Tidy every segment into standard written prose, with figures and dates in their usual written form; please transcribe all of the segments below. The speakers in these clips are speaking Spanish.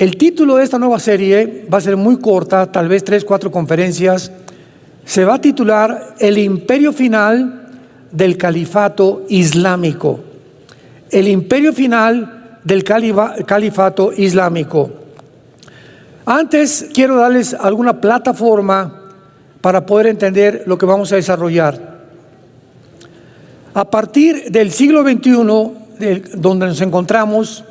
El título de esta nueva serie va a ser muy corta, tal vez 3, 4 conferencias. Se va a titular El imperio final del califato islámico. El imperio final del califato islámico. Antes quiero darles alguna plataforma para poder entender lo que vamos a desarrollar. A partir del siglo XXI, donde nos encontramos,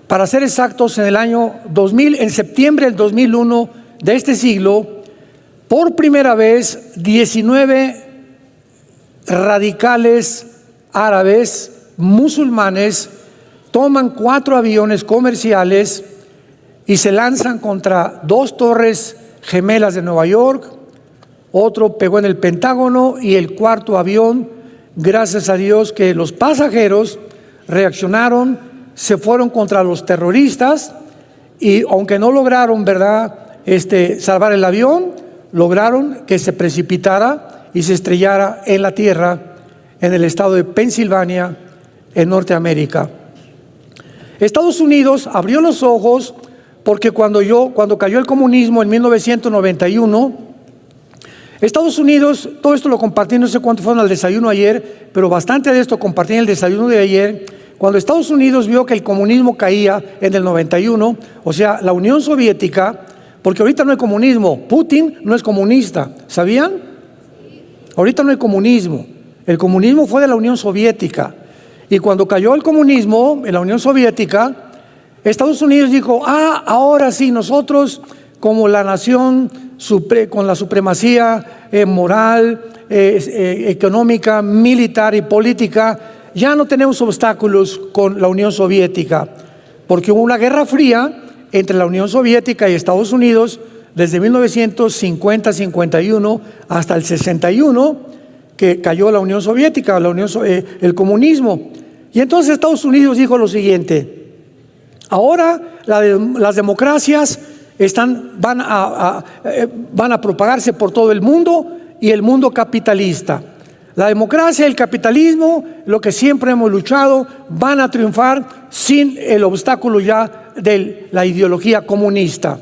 para ser exactos, en el año 2000, en septiembre del 2001 de este siglo, por primera vez 19 radicales árabes musulmanes toman 4 aviones comerciales y se lanzan contra 2 torres gemelas de Nueva York. Otro pegó en el Pentágono y el 4.º avión, gracias a Dios que los pasajeros reaccionaron, se fueron contra los terroristas y aunque no lograron, salvar el avión, lograron que se precipitara y se estrellara en la tierra en el estado de Pensilvania, en Norteamérica. Estados Unidos abrió los ojos porque cuando cayó el comunismo en 1991, Estados Unidos, todo esto lo compartí, no sé cuánto fueron al desayuno ayer, pero bastante de esto compartí en el desayuno de ayer. Cuando Estados Unidos vio que el comunismo caía en el 91, o sea, la Unión Soviética, porque ahorita no hay comunismo, Putin no es comunista, ¿sabían? Ahorita no hay comunismo, el comunismo fue de la Unión Soviética. Y cuando cayó el comunismo en la Unión Soviética, Estados Unidos dijo, ahora sí, nosotros como la nación con la supremacía moral, económica, militar y política, ya no tenemos obstáculos con la Unión Soviética, porque hubo una guerra fría entre la Unión Soviética y Estados Unidos desde 1950-51 hasta el 61, que cayó la Unión Soviética, el comunismo. Y entonces Estados Unidos dijo lo siguiente: ahora las democracias van a propagarse por todo el mundo y el mundo capitalista. La democracia y el capitalismo, lo que siempre hemos luchado, van a triunfar sin el obstáculo ya de la ideología comunista.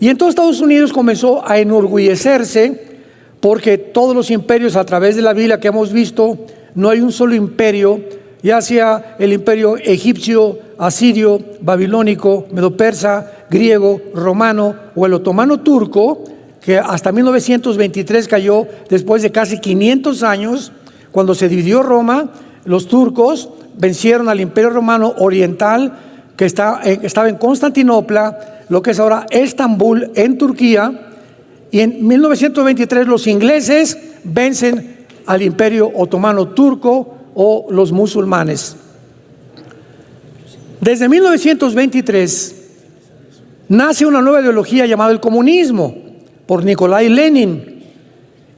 Y entonces Estados Unidos comenzó a enorgullecerse porque todos los imperios a través de la Biblia que hemos visto, no hay un solo imperio, ya sea el imperio egipcio, asirio, babilónico, medo-persa, griego, romano o el otomano turco, que hasta 1923 cayó después de casi 500 años, cuando se dividió Roma. Los turcos vencieron al imperio romano oriental, que estaba en Constantinopla, lo que es ahora Estambul, en Turquía, y en 1923 los ingleses vencen al imperio otomano turco o los musulmanes. Desde 1923 nace una nueva ideología llamada el comunismo, por Nikolai Lenin,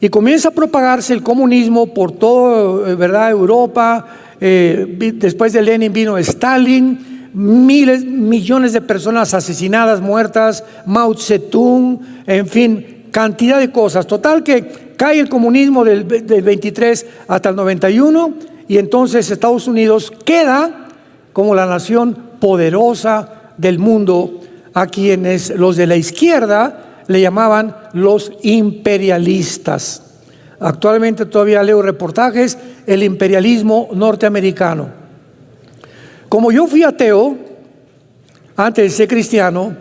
y comienza a propagarse el comunismo por toda Europa. Después de Lenin vino Stalin, millones de personas asesinadas, muertas, Mao Zedong, en fin, cantidad de cosas. Total que cae el comunismo del 23 hasta el 91, y entonces Estados Unidos queda como la nación poderosa del mundo, a quienes los de la izquierda le llamaban los imperialistas. Actualmente todavía leo reportajes, el imperialismo norteamericano. Como yo fui ateo antes de ser cristiano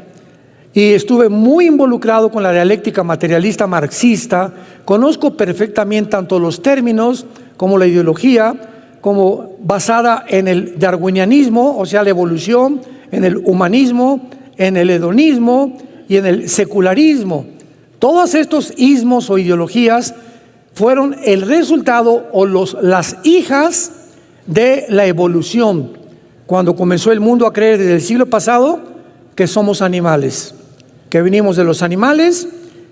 y estuve muy involucrado con la dialéctica materialista marxista, conozco perfectamente tanto los términos como la ideología, como basada en el darwinianismo, o sea, la evolución, en el humanismo, en el hedonismo y en el secularismo. Todos estos ismos o ideologías fueron el resultado o las hijas de la evolución, cuando comenzó el mundo a creer desde el siglo pasado que somos animales, que venimos de los animales,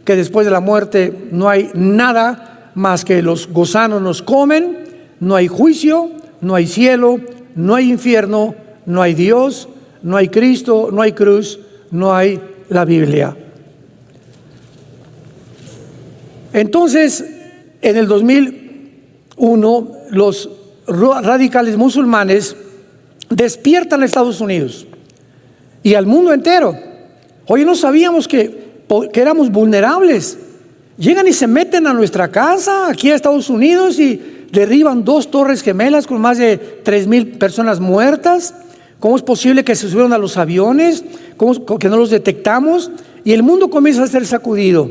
que después de la muerte no hay nada más que los gusanos nos comen, no hay juicio, no hay cielo, no hay infierno, no hay Dios, no hay Cristo, no hay cruz, no hay la Biblia. Entonces, en el 2001, los radicales musulmanes despiertan a Estados Unidos y al mundo entero. Oye, no sabíamos que éramos vulnerables. Llegan y se meten a nuestra casa, aquí a Estados Unidos, y derriban 2 torres gemelas con más de 3,000 personas muertas. ¿Cómo es posible que se subieron a los aviones? ¿Cómo que no los detectamos? Y el mundo comienza a ser sacudido.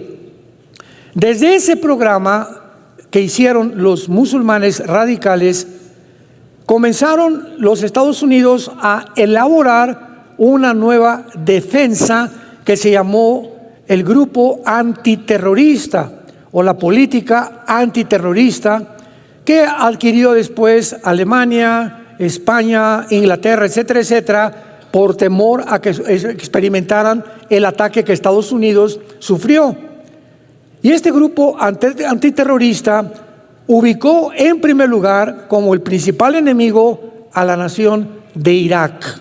Desde ese programa que hicieron los musulmanes radicales, comenzaron los Estados Unidos a elaborar una nueva defensa que se llamó el grupo antiterrorista o la política antiterrorista, que adquirió después Alemania, España, Inglaterra, etcétera, etcétera, por temor a que experimentaran el ataque que Estados Unidos sufrió. Y este grupo antiterrorista ubicó en primer lugar como el principal enemigo a la nación de Irak,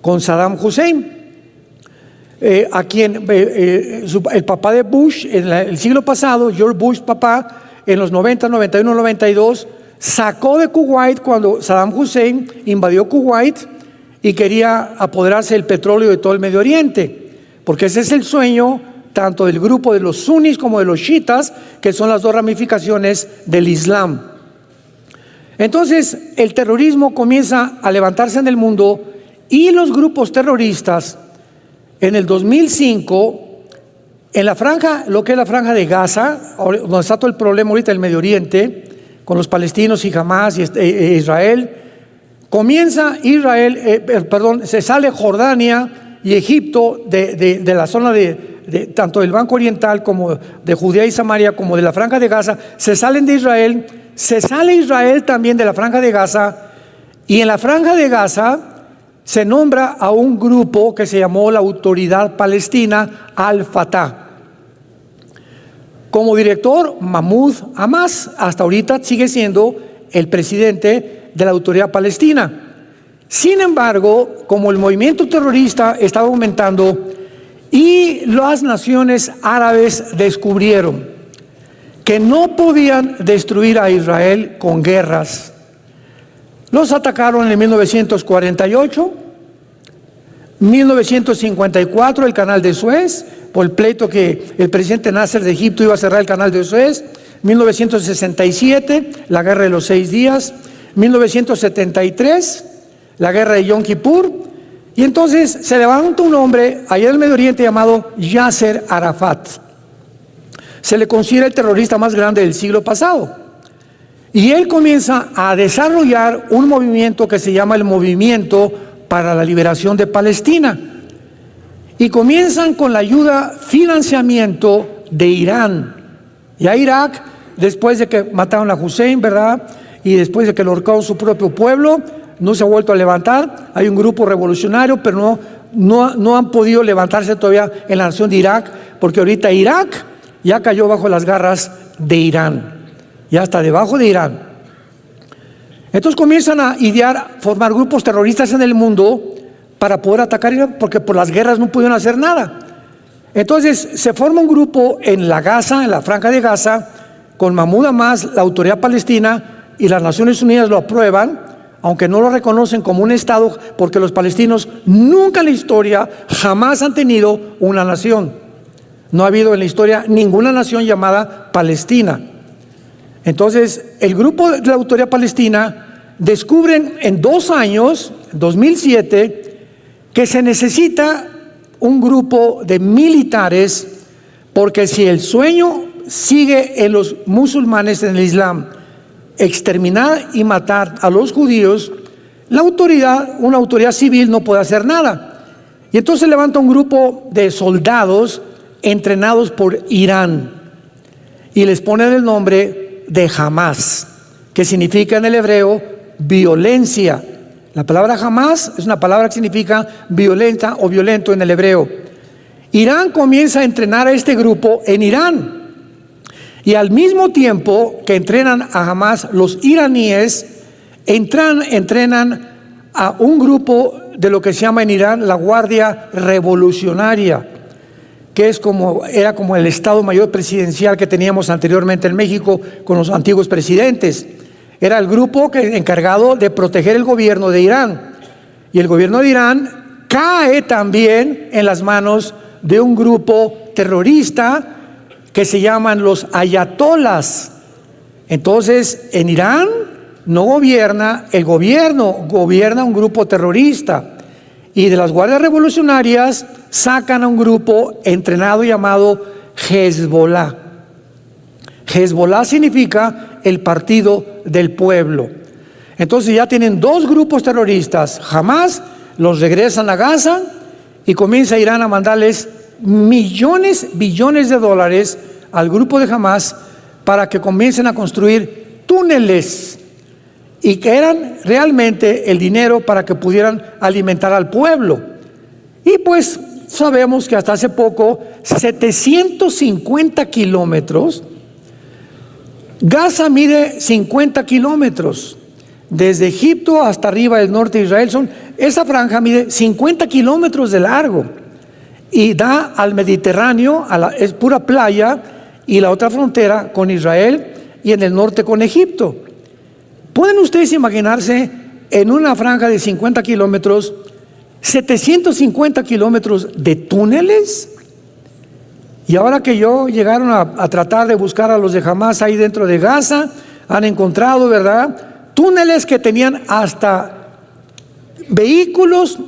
con Saddam Hussein, a quien el papá de Bush en el siglo pasado, George Bush papá, en los 90, 91, 92, sacó de Kuwait cuando Saddam Hussein invadió Kuwait y quería apoderarse del petróleo de todo el Medio Oriente, porque ese es el sueño tanto del grupo de los sunnis como de los chiitas, que son las 2 ramificaciones del Islam. Entonces, el terrorismo comienza a levantarse en el mundo y los grupos terroristas, en el 2005, en la franja, lo que es la franja de Gaza, donde está todo el problema ahorita del Medio Oriente, con los palestinos y Hamás y Israel, se sale Jordania y Egipto de la zona tanto del Banco Oriental como de Judea y Samaria, como de la franja de Gaza, se salen de Israel, se sale Israel también de la franja de Gaza, y en la franja de Gaza se nombra a un grupo que se llamó la Autoridad Palestina Al-Fatah. Como director, Mahmoud Abbas, hasta ahorita sigue siendo el presidente de la Autoridad Palestina. Sin embargo, como el movimiento terrorista estaba aumentando y las naciones árabes descubrieron que no podían destruir a Israel con guerras, los atacaron en 1948, 1954 el canal de Suez, por el pleito que el presidente Nasser de Egipto iba a cerrar el canal de Suez, 1967 la guerra de los 6 días, 1973 la guerra de Yom Kippur, y entonces se levanta un hombre allá en el Medio Oriente llamado Yasser Arafat. Se le considera el terrorista más grande del siglo pasado. Y él comienza a desarrollar un movimiento que se llama el Movimiento para la Liberación de Palestina. Y comienzan con la ayuda, financiamiento de Irán. Ya Irak, después de que mataron a Hussein, ¿verdad? Y después de que lo ahorcaron su propio pueblo, no se ha vuelto a levantar. Hay un grupo revolucionario, pero no han podido levantarse todavía en la nación de Irak, porque ahorita Irak ya cayó bajo las garras de Irán. Ya está debajo de Irán. Entonces comienzan a idear, formar grupos terroristas en el mundo para poder atacar Irán, porque por las guerras no pudieron hacer nada. Entonces se forma un grupo en la Gaza, en la franja de Gaza, con Mahmoud Abbas, la Autoridad Palestina, y las Naciones Unidas lo aprueban, aunque no lo reconocen como un Estado, porque los palestinos nunca en la historia jamás han tenido una nación. No ha habido en la historia ninguna nación llamada Palestina. Entonces, el grupo de la Autoridad Palestina descubren en 2 años, 2007, que se necesita un grupo de militares, porque si el sueño sigue en los musulmanes, en el Islam, exterminar y matar a los judíos, una autoridad civil no puede hacer nada. Y entonces levanta un grupo de soldados entrenados por Irán y les ponen el nombre de Hamás, que significa en el hebreo violencia. La palabra Hamás es una palabra que significa violenta o violento en el hebreo. Irán comienza a entrenar a este grupo en Irán, y al mismo tiempo que entrenan a Hamás, los iraníes entrenan a un grupo de lo que se llama en Irán la Guardia Revolucionaria, que era como el Estado Mayor Presidencial que teníamos anteriormente en México con los antiguos presidentes. Era el grupo encargado de proteger el gobierno de Irán. Y el gobierno de Irán cae también en las manos de un grupo terrorista que se llaman los ayatolas. Entonces, en Irán no gobierna el gobierno, gobierna un grupo terrorista. Y de las guardias revolucionarias sacan a un grupo entrenado llamado Hezbollah. Hezbollah significa el partido del pueblo. Entonces ya tienen dos grupos terroristas. Hamas los regresan a Gaza y comienza Irán a mandarles millones, billones de dólares al grupo de Hamas para que comiencen a construir túneles, y que eran realmente el dinero para que pudieran alimentar al pueblo. Y pues sabemos que hasta hace poco, 750 kilómetros, Gaza mide 50 kilómetros, desde Egipto hasta arriba del norte de Israel, esa franja mide 50 kilómetros de largo y da al Mediterráneo, es pura playa, y la otra frontera con Israel y en el norte con Egipto. ¿Pueden ustedes imaginarse en una franja de 50 kilómetros, 750 kilómetros de túneles? Y ahora que llegaron a tratar de buscar a los de Hamas ahí dentro de Gaza, han encontrado, ¿verdad?, túneles que tenían hasta vehículos,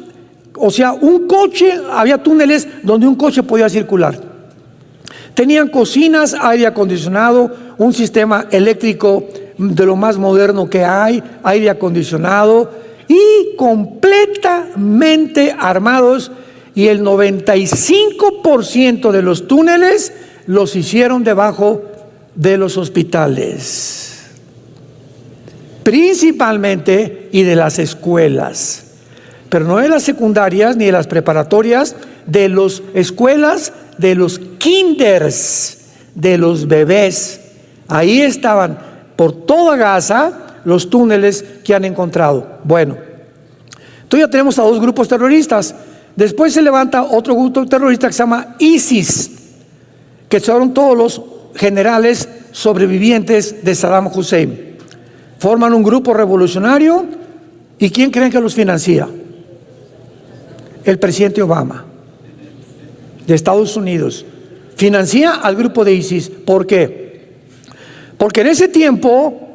o sea, un coche, había túneles donde un coche podía circular. Tenían cocinas, aire acondicionado, un sistema eléctrico de lo más moderno que hay, aire acondicionado, y completamente armados, y el 95% de los túneles los hicieron debajo de los hospitales, principalmente, y de las escuelas, pero no de las secundarias ni de las preparatorias, de las escuelas, de los kinders, de los bebés. Ahí estaban por toda Gaza los túneles que han encontrado. Bueno, entonces ya tenemos a dos grupos terroristas. Después se levanta otro grupo terrorista que se llama ISIS, que son todos los generales sobrevivientes de Saddam Hussein. Forman un grupo revolucionario, ¿y quién creen que los financia? El presidente Obama, de Estados Unidos. Financia al grupo de ISIS. ¿Por qué? Porque en ese tiempo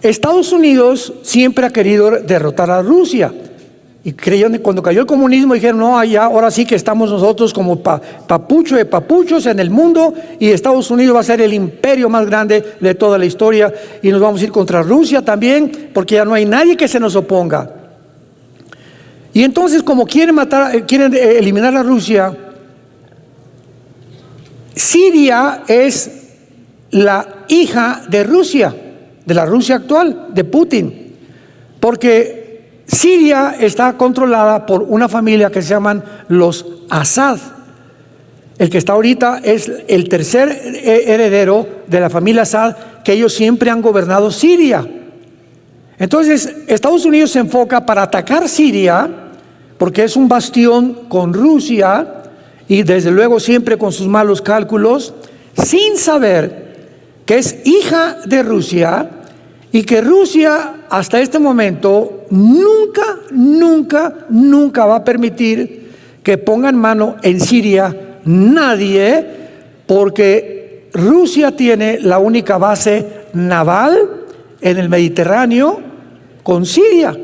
Estados Unidos siempre ha querido derrotar a Rusia, y creyeron que cuando cayó el comunismo dijeron: no, allá, ahora sí que estamos nosotros como papucho de papuchos en el mundo, y Estados Unidos va a ser el imperio más grande de toda la historia, y nos vamos a ir contra Rusia también, porque ya no hay nadie que se nos oponga. Y entonces, como quieren eliminar a Rusia, Siria es la hija de Rusia, de la Rusia actual, de Putin, porque Siria está controlada por una familia que se llaman los Assad. El que está ahorita es el tercer heredero de la familia Assad, que ellos siempre han gobernado Siria. Entonces, Estados Unidos se enfoca para atacar Siria, porque es un bastión con Rusia, y desde luego siempre con sus malos cálculos, sin saber que es hija de Rusia, y que Rusia hasta este momento nunca va a permitir que pongan mano en Siria nadie, porque Rusia tiene la única base naval en el Mediterráneo con Siria.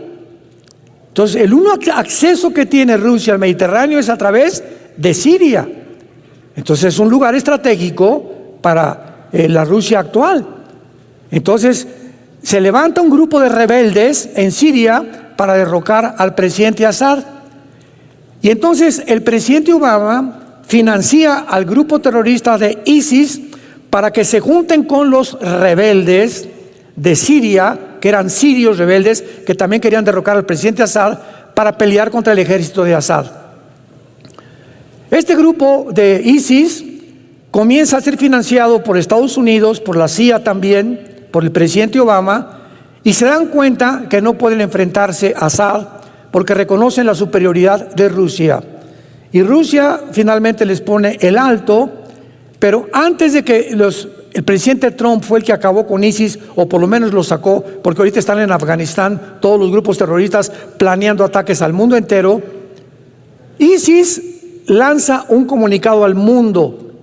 Entonces, el único acceso que tiene Rusia al Mediterráneo es a través de Siria. Entonces, es un lugar estratégico para la Rusia actual. Entonces, se levanta un grupo de rebeldes en Siria para derrocar al presidente Assad. Y entonces el presidente Obama financia al grupo terrorista de ISIS para que se junten con los rebeldes de Siria, que eran sirios rebeldes que también querían derrocar al presidente Assad, para pelear contra el ejército de Assad. Este grupo de ISIS comienza a ser financiado por Estados Unidos, por la CIA también, por el presidente Obama, y se dan cuenta que no pueden enfrentarse a Assad porque reconocen la superioridad de Rusia. Y Rusia finalmente les pone el alto, pero antes de que el presidente Trump fue el que acabó con ISIS, o por lo menos lo sacó, porque ahorita están en Afganistán todos los grupos terroristas planeando ataques al mundo entero. ISIS lanza un comunicado al mundo.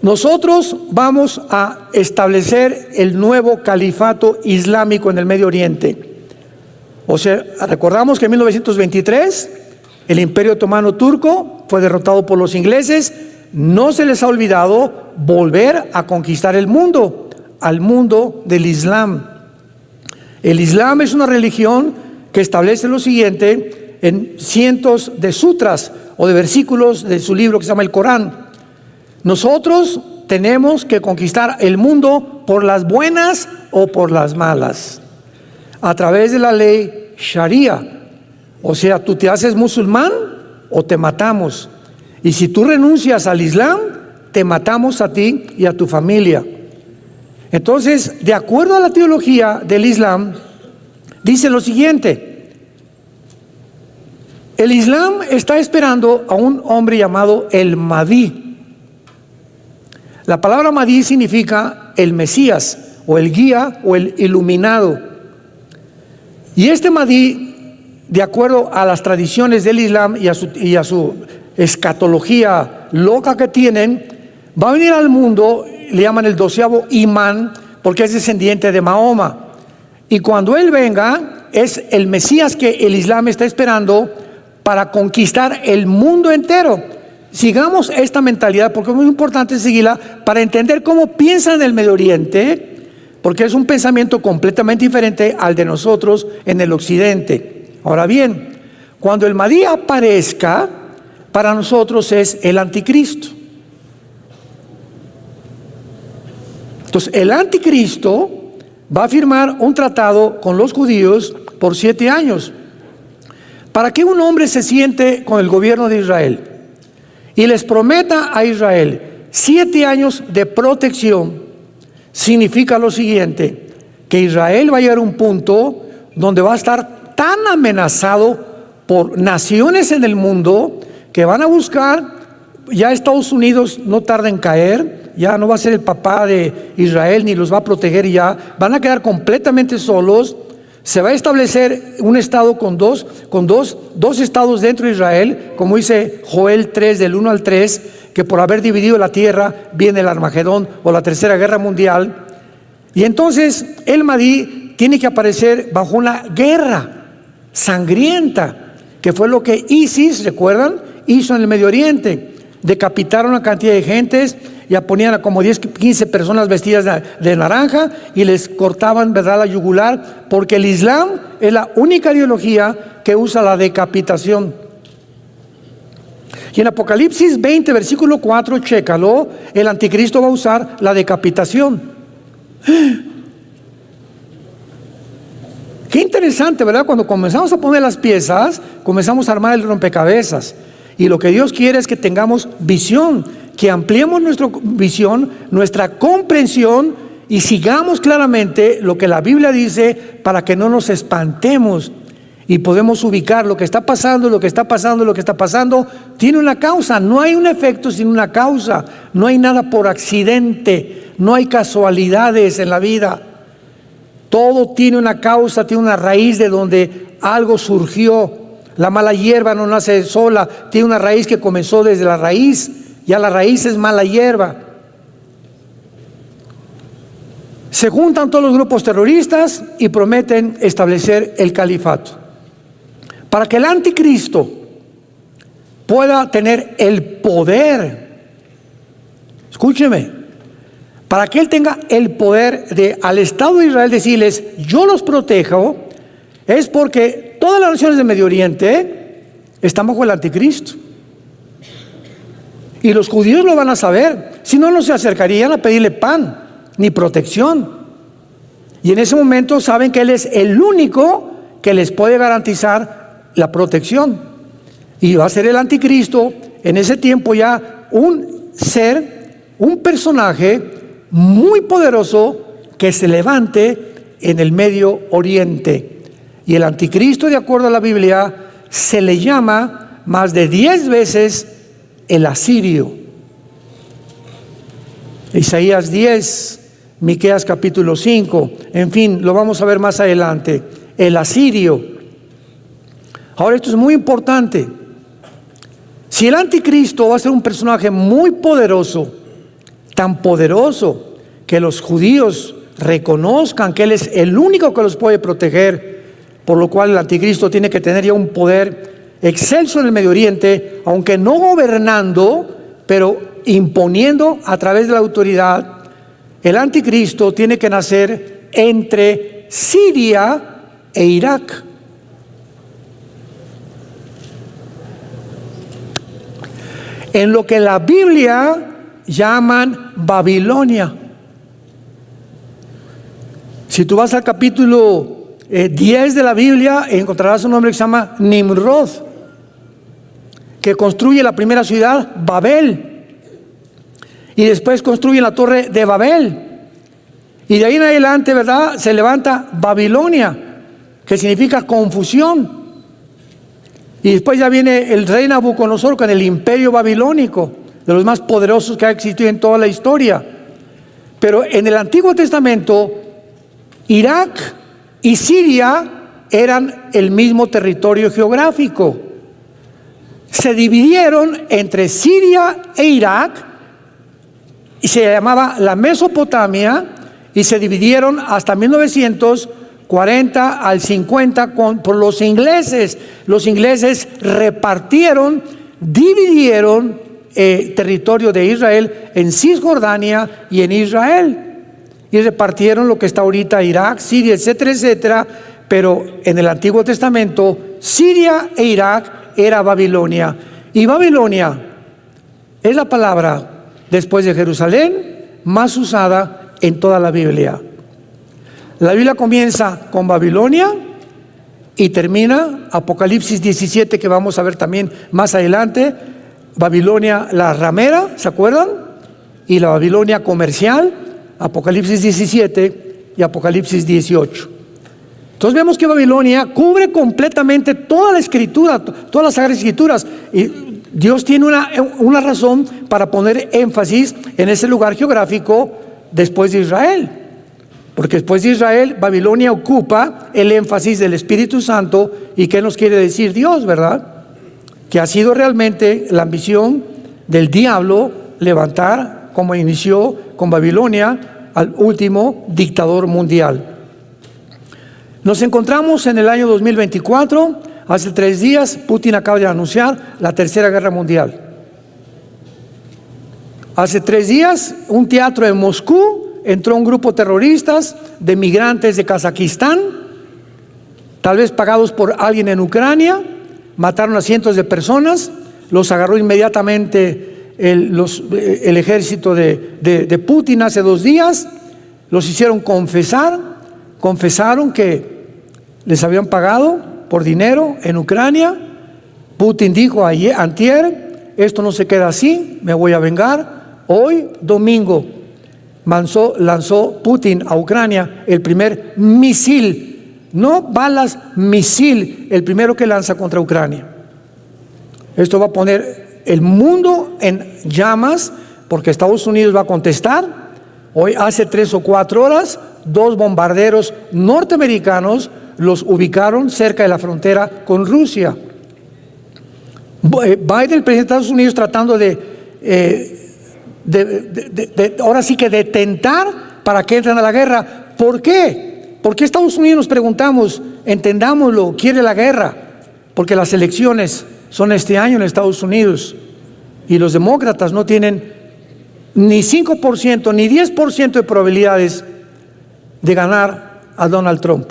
Nosotros vamos a establecer el nuevo califato islámico en el Medio Oriente. O sea, recordamos que en 1923 el Imperio Otomano Turco fue derrotado por los ingleses. No se les ha olvidado volver a conquistar el mundo, al mundo del Islam. El Islam es una religión que establece lo siguiente en cientos de sutras o de versículos de su libro que se llama el Corán. Nosotros tenemos que conquistar el mundo por las buenas o por las malas, a través de la ley Sharia. O sea, tú te haces musulmán o te matamos. Y si tú renuncias al Islam, te matamos a ti y a tu familia. Entonces, de acuerdo a la teología del Islam, dice lo siguiente: el Islam está esperando a un hombre llamado el Mahdi. La palabra Mahdi significa el Mesías, o el guía, o el iluminado. Y este Mahdi, de acuerdo a las tradiciones del Islam y a su escatología loca que tienen, va a venir al mundo, le llaman el 12º imán, porque es descendiente de Mahoma. Y cuando él venga, es el Mesías que el Islam está esperando para conquistar el mundo entero. Sigamos esta mentalidad, porque es muy importante seguirla para entender cómo piensan en el Medio Oriente, porque es un pensamiento completamente diferente al de nosotros en el occidente. Ahora bien, cuando el Mahdi aparezca, para nosotros es el anticristo. Entonces, el anticristo va a firmar un tratado con los judíos por 7 años, para que un hombre se siente con el gobierno de Israel y les prometa a Israel 7 años de protección. Significa lo siguiente: que Israel va a llegar a un punto donde va a estar tan amenazado por naciones en el mundo que van a buscar, ya Estados Unidos no tarda en caer, ya no va a ser el papá de Israel ni los va a proteger, ya van a quedar completamente solos. Se va a establecer un estado con dos estados dentro de Israel, como dice Joel 3 del 1 al 3, que por haber dividido la tierra viene el Armagedón o la Tercera Guerra Mundial. Y entonces el Mahdi tiene que aparecer bajo una guerra sangrienta, que fue lo que ISIS, ¿recuerdan?, hizo en el Medio Oriente. Decapitaron a una cantidad de gentes, ya ponían a como 10, 15 personas vestidas de naranja y les cortaban, ¿verdad?, la yugular, porque el Islam es la única ideología que usa la decapitación. Y en Apocalipsis 20, versículo 4, chécalo, el anticristo va a usar la decapitación. Qué interesante, ¿verdad? Cuando comenzamos a poner las piezas, comenzamos a armar el rompecabezas. Y lo que Dios quiere es que tengamos visión, que ampliemos nuestra visión, nuestra comprensión, y sigamos claramente lo que la Biblia dice para que no nos espantemos y podemos ubicar lo que está pasando, lo que está pasando, lo que está pasando. Tiene una causa, no hay un efecto sin una causa, no hay nada por accidente, no hay casualidades en la vida. Todo tiene una causa, tiene una raíz de donde algo surgió. La mala hierba no nace sola, tiene una raíz que comenzó desde la raíz. Ya la raíz es mala hierba. Se juntan todos los grupos terroristas y prometen establecer el califato. Para que el anticristo pueda tener el poder, escúcheme, para que él tenga el poder de al Estado de Israel decirles: yo los protejo, es porque todas las naciones del Medio Oriente están bajo el anticristo. Y los judíos lo van a saber, si no, no se acercarían a pedirle pan ni protección. Y en ese momento saben que Él es el único que les puede garantizar la protección. Y va a ser el anticristo en ese tiempo ya un ser, un personaje muy poderoso que se levante en el Medio Oriente. Y el anticristo, de acuerdo a la Biblia, se le llama más de 10 veces el asirio. Isaías 10, Miqueas capítulo 5, en fin, lo vamos a ver más adelante. El asirio. Ahora, esto es muy importante. Si el anticristo va a ser un personaje muy poderoso, tan poderoso que los judíos reconozcan que Él es el único que los puede proteger, por lo cual el anticristo tiene que tener ya un poder excelso en el Medio Oriente, aunque no gobernando, pero imponiendo a través de la autoridad. El anticristo tiene que nacer entre Siria e Irak. En lo que la Biblia llaman Babilonia. Si tú vas al capítulo 10 de la Biblia, encontrarás un nombre que se llama Nimrod, que construye la primera ciudad, Babel, y después construye la torre de Babel, y de ahí en adelante, ¿verdad?, se levanta Babilonia, que significa confusión. Y después ya viene el rey Nabucodonosor con el imperio babilónico, de los más poderosos que ha existido en toda la historia. Pero en el Antiguo Testamento, Irak y Siria eran el mismo territorio geográfico. Se dividieron entre Siria e Irak, y se llamaba la Mesopotamia, y se dividieron hasta 1940 al 50 por los ingleses. Los ingleses repartieron, dividieron territorio de Israel en Cisjordania y en Israel, y repartieron lo que está ahorita Irak, Siria, etcétera, etcétera. Pero en el Antiguo Testamento, Siria e Irak era Babilonia, y Babilonia es la palabra después de Jerusalén más usada en toda la Biblia. La Biblia comienza con Babilonia y termina Apocalipsis 17, que vamos a ver también más adelante. Babilonia la ramera, ¿se acuerdan? Y la Babilonia comercial, Apocalipsis 17 y Apocalipsis 18. Entonces vemos que Babilonia cubre completamente toda la escritura, todas las Sagradas Escrituras, y Dios tiene una razón para poner énfasis en ese lugar geográfico después de Israel. Porque después de Israel, Babilonia ocupa el énfasis del Espíritu Santo. ¿Y qué nos quiere decir Dios, verdad? Que ha sido realmente la ambición del diablo levantar, como inició con Babilonia, al último dictador mundial. Nos encontramos en el año 2024. Hace 3 días, Putin acaba de anunciar la Tercera Guerra Mundial. Hace 3 días, un teatro en Moscú, entró un grupo de terroristas, de migrantes de Kazajistán, tal vez pagados por alguien en Ucrania, mataron a cientos de personas, los agarró inmediatamente el ejército de Putin hace 2 días, los hicieron confesaron que les habían pagado por dinero en Ucrania. Putin dijo antier, esto no se queda así, me voy a vengar. Hoy, domingo, lanzó Putin a Ucrania el primer misil, no balas, misil, el primero que lanza contra Ucrania. Esto va a poner el mundo en llamas, porque Estados Unidos va a contestar. Hoy, hace 3 o 4 horas, 2 bombarderos norteamericanos los ubicaron cerca de la frontera con Rusia. Biden, el presidente de Estados Unidos, tratando ahora sí que de tentar para que entren a la guerra. ¿Por qué? ¿Por qué Estados Unidos, nos preguntamos, entendámoslo, quiere la guerra? Porque las elecciones son este año en Estados Unidos y los demócratas no tienen ni 5% ni 10% de probabilidades de ganar a Donald Trump.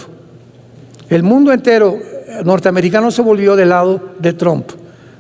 El mundo entero norteamericano se volvió del lado de Trump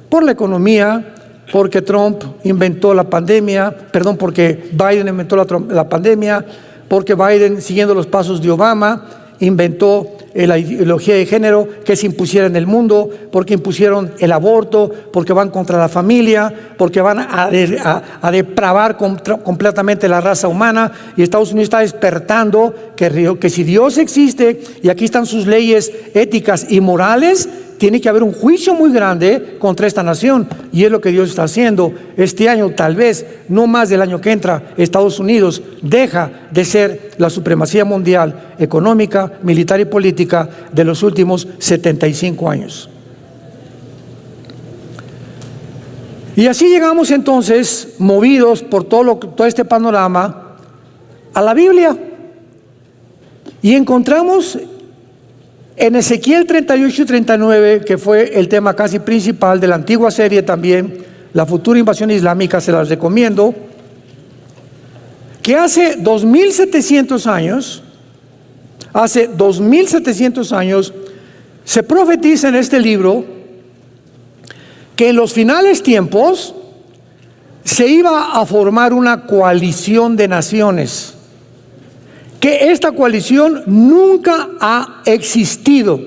por la economía, porque Trump inventó la pandemia, porque Biden inventó la pandemia, porque Biden, siguiendo los pasos de Obama, inventó la ideología de género que se impusiera en el mundo, porque impusieron el aborto, porque van contra la familia, porque van a depravar completamente la raza humana. Y Estados Unidos está despertando que si Dios existe y aquí están sus leyes éticas y morales, tiene que haber un juicio muy grande contra esta nación, y es lo que Dios está haciendo. Este año, tal vez, no más del año que entra, Estados Unidos deja de ser la supremacía mundial económica, militar y política de los últimos 75 años. Y así llegamos entonces, movidos por todo este panorama, a la Biblia. Y encontramos en Ezequiel 38 y 39, que fue el tema casi principal de la antigua serie también, la futura invasión islámica, se las recomiendo, que hace 2700 años, se profetiza en este libro que en los finales tiempos se iba a formar una coalición de naciones, que esta coalición nunca ha existido.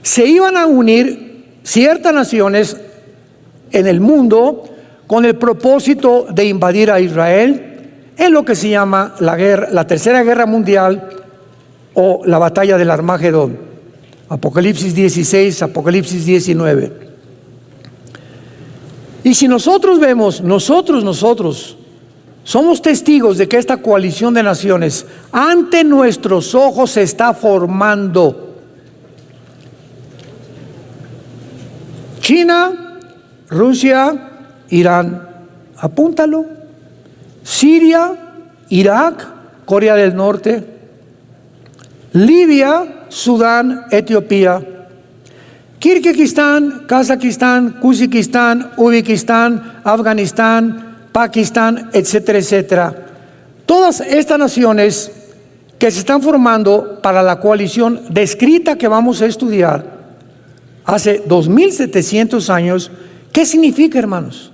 Se iban a unir ciertas naciones en el mundo con el propósito de invadir a Israel en lo que se llama la Tercera Guerra Mundial o la batalla del Armagedón. Apocalipsis 16, Apocalipsis 19. Y si nosotros vemos, nosotros somos testigos de que esta coalición de naciones ante nuestros ojos se está formando. China, Rusia, Irán, apúntalo. Siria, Irak, Corea del Norte, Libia, Sudán, Etiopía, Kirguistán, Kazajistán, Kuzbekistán, Uzbekistán, Afganistán, Pakistán, etcétera, etcétera. Todas estas naciones que se están formando para la coalición descrita que vamos a estudiar hace 2700 años, ¿qué significa, hermanos?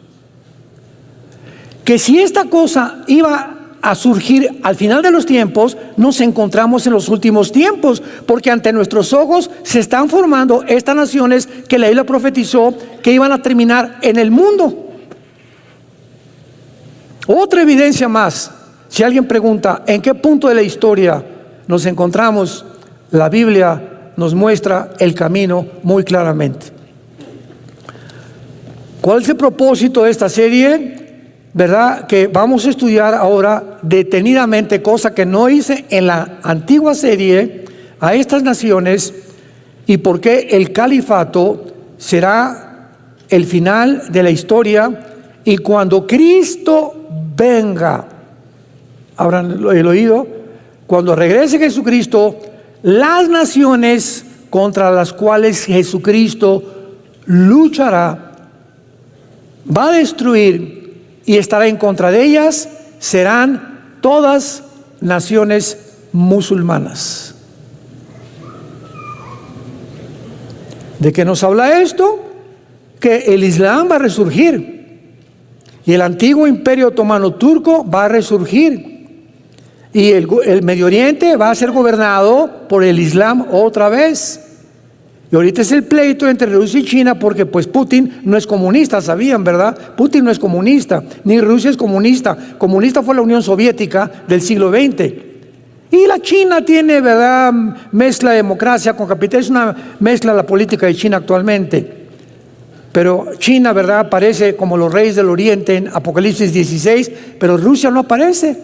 Que si esta cosa iba a surgir al final de los tiempos, nos encontramos en los últimos tiempos, porque ante nuestros ojos se están formando estas naciones que la Biblia profetizó que iban a terminar en el mundo. Otra evidencia más, si alguien pregunta en qué punto de la historia nos encontramos, la Biblia nos muestra el camino muy claramente. ¿Cuál es el propósito de esta serie? ¿Verdad? Que vamos a estudiar ahora detenidamente, cosa que no hice en la antigua serie, a estas naciones y por qué el califato será el final de la historia. Y cuando Cristo venga, habrán el oído, cuando regrese Jesucristo, las naciones contra las cuales Jesucristo luchará, va a destruir y estará en contra de ellas, serán todas naciones musulmanas. ¿De qué nos habla esto? Que el Islam va a resurgir y el antiguo imperio otomano turco va a resurgir y el Medio Oriente va a ser gobernado por el Islam otra vez. Y ahorita es el pleito entre Rusia y China porque pues Putin no es comunista, sabían, ¿verdad? Putin no es comunista, ni Rusia es comunista. Comunista fue la Unión Soviética del siglo XX. Y la China tiene, ¿verdad?, mezcla de democracia con capitalismo, es una mezcla de la política de China actualmente. Pero China, ¿verdad?, aparece como los reyes del Oriente en Apocalipsis 16, pero Rusia no aparece.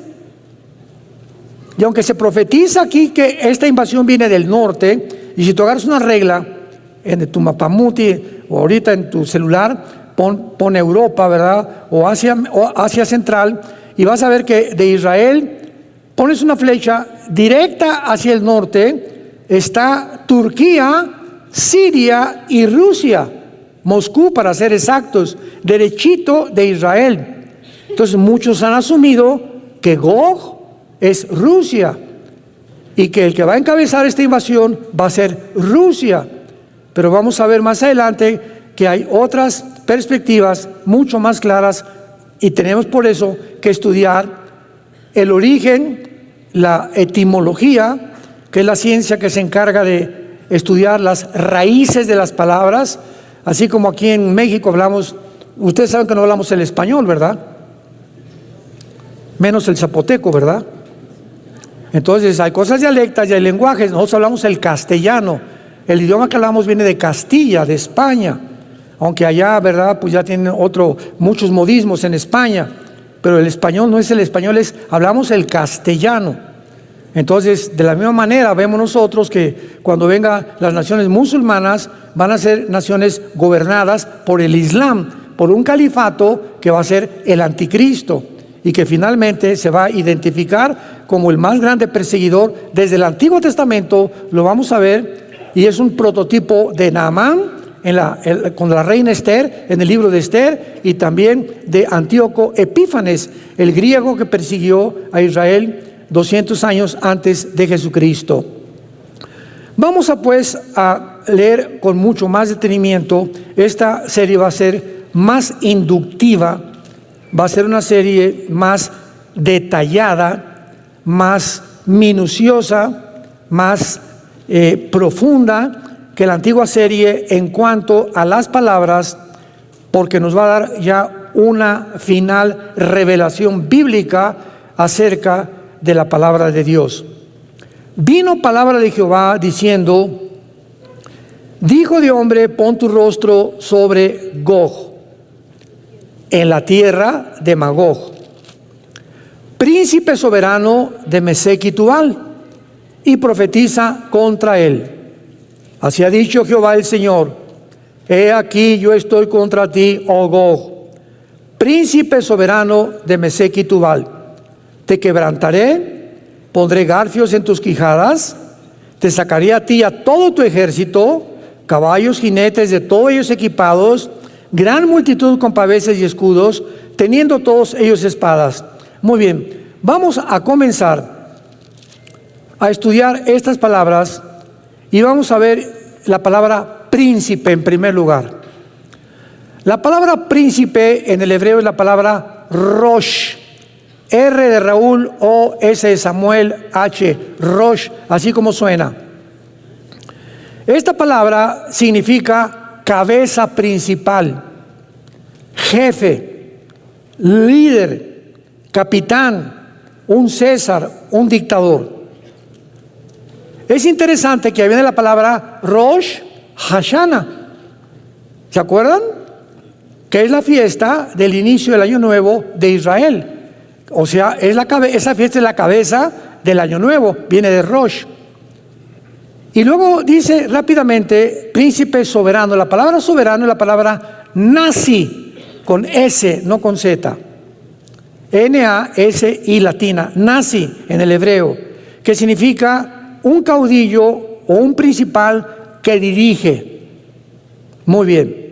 Y aunque se profetiza aquí que esta invasión viene del norte, y si tú agarras una regla en tu mapamuti o ahorita en tu celular, pon Europa, ¿verdad?, o Asia Central, y vas a ver que de Israel pones una flecha directa hacia el norte, está Turquía, Siria y Rusia, Moscú para ser exactos, derechito de Israel. Entonces muchos han asumido que Gog es Rusia y que el que va a encabezar esta invasión va a ser Rusia. Pero vamos a ver más adelante que hay otras perspectivas mucho más claras y tenemos por eso que estudiar el origen, la etimología, que es la ciencia que se encarga de estudiar las raíces de las palabras, así como aquí en México hablamos, ustedes saben que no hablamos el español, ¿verdad? Menos el zapoteco, ¿verdad? Entonces hay cosas dialectas y hay lenguajes. Nosotros hablamos el castellano. El idioma que hablamos viene de Castilla, de España, aunque allá, ¿verdad?, pues ya tienen muchos modismos en España, pero el español no es el español, hablamos el castellano. Entonces, de la misma manera vemos nosotros que cuando vengan las naciones musulmanas, van a ser naciones gobernadas por el Islam, por un califato que va a ser el anticristo y que finalmente se va a identificar como el más grande perseguidor. Desde el Antiguo Testamento lo vamos a ver, y es un prototipo de Naamán con la reina Esther, en el libro de Esther, y también de Antíoco Epífanes, el griego que persiguió a Israel 200 años antes de Jesucristo. Vamos a leer con mucho más detenimiento. Esta serie va a ser más inductiva, va a ser una serie más detallada, más minuciosa, más profunda que la antigua serie en cuanto a las palabras, porque nos va a dar ya una final revelación bíblica acerca de la palabra de Dios. Vino palabra de Jehová diciendo: Dijo de hombre, pon tu rostro sobre Gog, en la tierra de Magog, príncipe soberano de Mesec y Tubal, y profetiza contra él. Así ha dicho Jehová el Señor: He aquí yo estoy contra ti, oh Gog, príncipe soberano de Mesec y Tubal. Te quebrantaré, pondré garfios en tus quijadas, te sacaré a ti y a todo tu ejército, caballos, jinetes, de todos ellos equipados, gran multitud con paveses y escudos, teniendo todos ellos espadas. Muy bien, vamos a comenzar a estudiar estas palabras y vamos a ver la palabra príncipe en primer lugar. La palabra príncipe en el hebreo es la palabra Rosh. R de Raúl, O, S de Samuel, H, Rosh, así como suena. Esta palabra significa cabeza principal, jefe, líder, capitán, un César, un dictador. Es interesante que ahí viene la palabra Rosh Hashanah. ¿Se acuerdan? Que es la fiesta del inicio del año nuevo de Israel. O sea, esa fiesta es la cabeza del año nuevo, viene de Rosh. Y luego dice rápidamente, príncipe soberano. La palabra soberano es la palabra Nasi, con S, no con Z. N-A-S-I latina, Nasi en el hebreo, que significa un caudillo o un principal que dirige. Muy bien.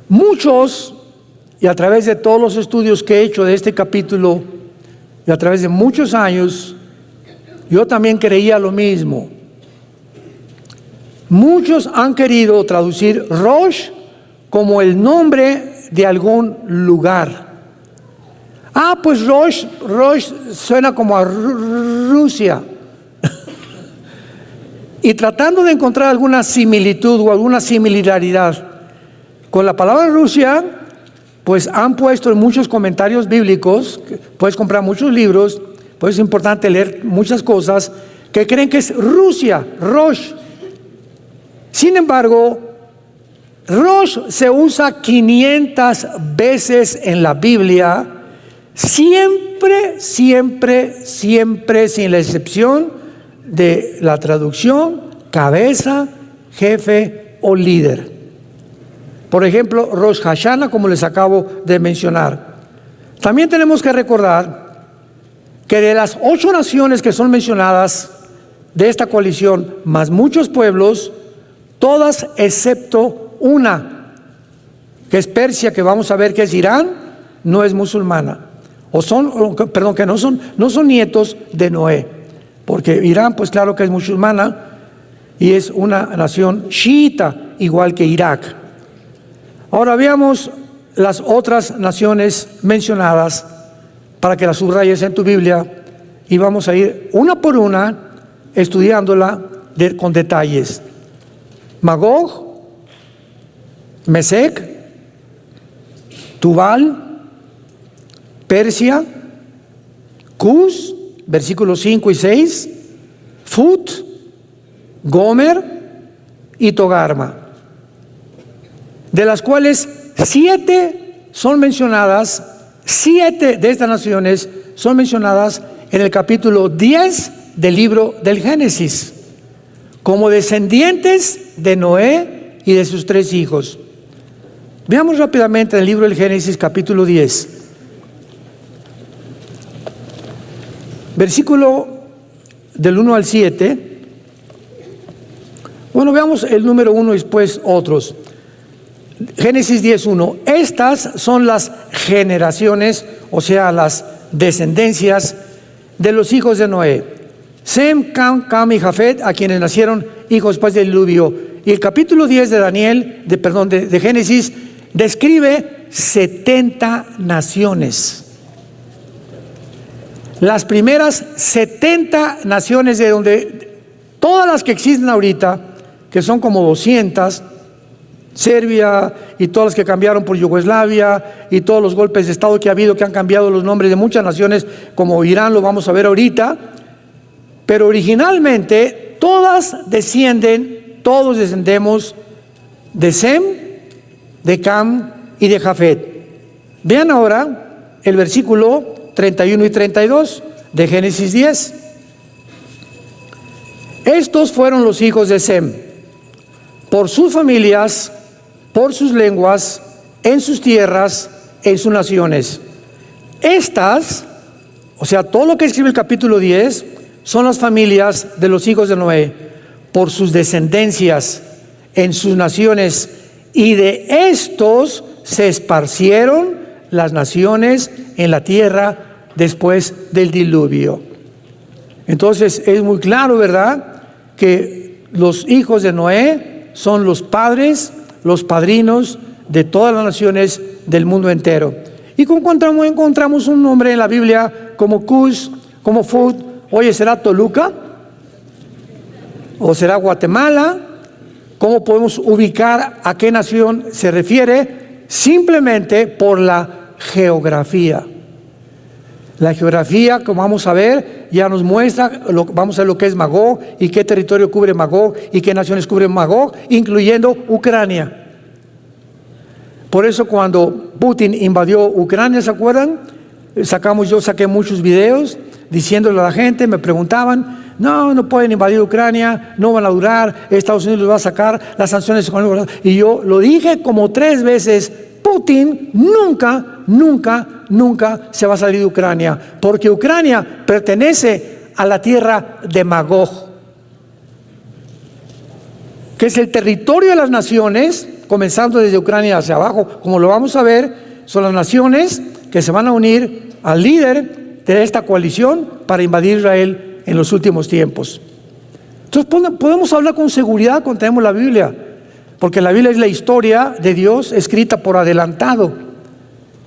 Muchos, y a través de todos los estudios que he hecho de este capítulo, y a través de muchos años, yo también creía lo mismo. Muchos han querido traducir Rosh como el nombre de algún lugar. Pues Rosh suena como a Rusia. Y tratando de encontrar alguna similitud o alguna similaridad con la palabra Rusia, pues han puesto en muchos comentarios bíblicos, puedes comprar muchos libros, pues es importante leer muchas cosas, que creen que es Rusia, Rosh. Sin embargo, Rosh se usa 500 veces en la Biblia, siempre, sin la excepción de la traducción cabeza, jefe o líder. Por ejemplo, Rosh Hashanah, como les acabo de mencionar. También tenemos que recordar que de las 8 naciones que son mencionadas de esta coalición, más muchos pueblos, todas excepto una, que es Persia, que vamos a ver que es Irán, no es musulmana. Que no son nietos de Noé, porque Irán, pues claro que es musulmana y es una nación chiita, igual que Irak. Ahora veamos las otras naciones mencionadas para que las subrayes en tu Biblia y vamos a ir una por una estudiándola con detalles. Magog, Mesec, Tubal, Persia, Cus, versículos 5 y 6, Fut, Gomer y Togarma, de las cuales 7 son mencionadas, 7 de estas naciones son mencionadas en el capítulo 10 del libro del Génesis, como descendientes de Noé y de sus 3 hijos. Veamos rápidamente el libro del Génesis, capítulo 10. Versículo del 1 al 7. Bueno, veamos el número 1 y después otros. Génesis 10:1. Estas son las generaciones, o sea, las descendencias de los hijos de Noé: Sem, Cam y Jafet, a quienes nacieron hijos después del diluvio. Y el capítulo 10 de Génesis describe 70 naciones. Las primeras 70 naciones, de donde todas las que existen ahorita, que son como 200, Serbia y todas las que cambiaron por Yugoslavia y todos los golpes de Estado que ha habido, que han cambiado los nombres de muchas naciones, como Irán, lo vamos a ver ahorita. Pero originalmente todos descendemos de Sem, de Cam y de Jafet. Vean ahora el versículo 31 y 32 de Génesis 10. Estos fueron los hijos de Sem, por sus familias, por sus lenguas, en sus tierras, en sus naciones. Estas, o sea, todo lo que escribe el capítulo 10, son las familias de los hijos de Noé, por sus descendencias, en sus naciones, y de estos se esparcieron las naciones en la tierra después del diluvio. Entonces es muy claro, ¿verdad?, que los hijos de Noé son los padres, los padrinos de todas las naciones del mundo entero. Y encontramos un nombre en la Biblia como Cus, como Fud. Oye, ¿será Toluca? ¿O será Guatemala? ¿Cómo podemos ubicar a qué nación se refiere? Simplemente por la geografía. La geografía, como vamos a ver, ya nos muestra, vamos a ver lo que es Magog y qué territorio cubre Magog y qué naciones cubre Magog, incluyendo Ucrania. Por eso cuando Putin invadió Ucrania, ¿se acuerdan? Yo saqué muchos videos diciéndole a la gente, me preguntaban: no pueden invadir Ucrania, no van a durar, Estados Unidos los va a sacar, las sanciones económicas. Y yo lo dije como 3 veces: Putin nunca se va a salir de Ucrania, porque Ucrania pertenece a la tierra de Magog, que es el territorio de las naciones, comenzando desde Ucrania hacia abajo, como lo vamos a ver. Son las naciones que se van a unir al líder de esta coalición para invadir Israel en los últimos tiempos. Entonces podemos hablar con seguridad cuando tenemos la Biblia, porque la Biblia es la historia de Dios escrita por adelantado.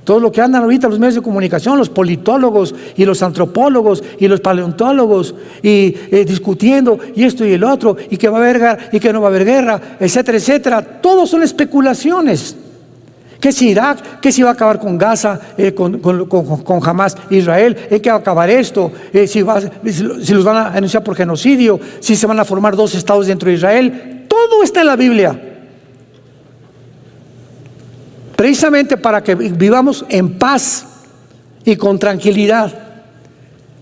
Todo lo que andan ahorita los medios de comunicación, los politólogos y los antropólogos y los paleontólogos y discutiendo y esto y el otro, y que va a haber guerra y que no va a haber guerra, etcétera, etcétera, todos son especulaciones. Que si Irak, que si va a acabar con Gaza, con Hamas, Israel, que va a acabar esto, si los van a anunciar por genocidio, si se van a formar 2 estados dentro de Israel. Todo está en la Biblia, precisamente para que vivamos en paz y con tranquilidad.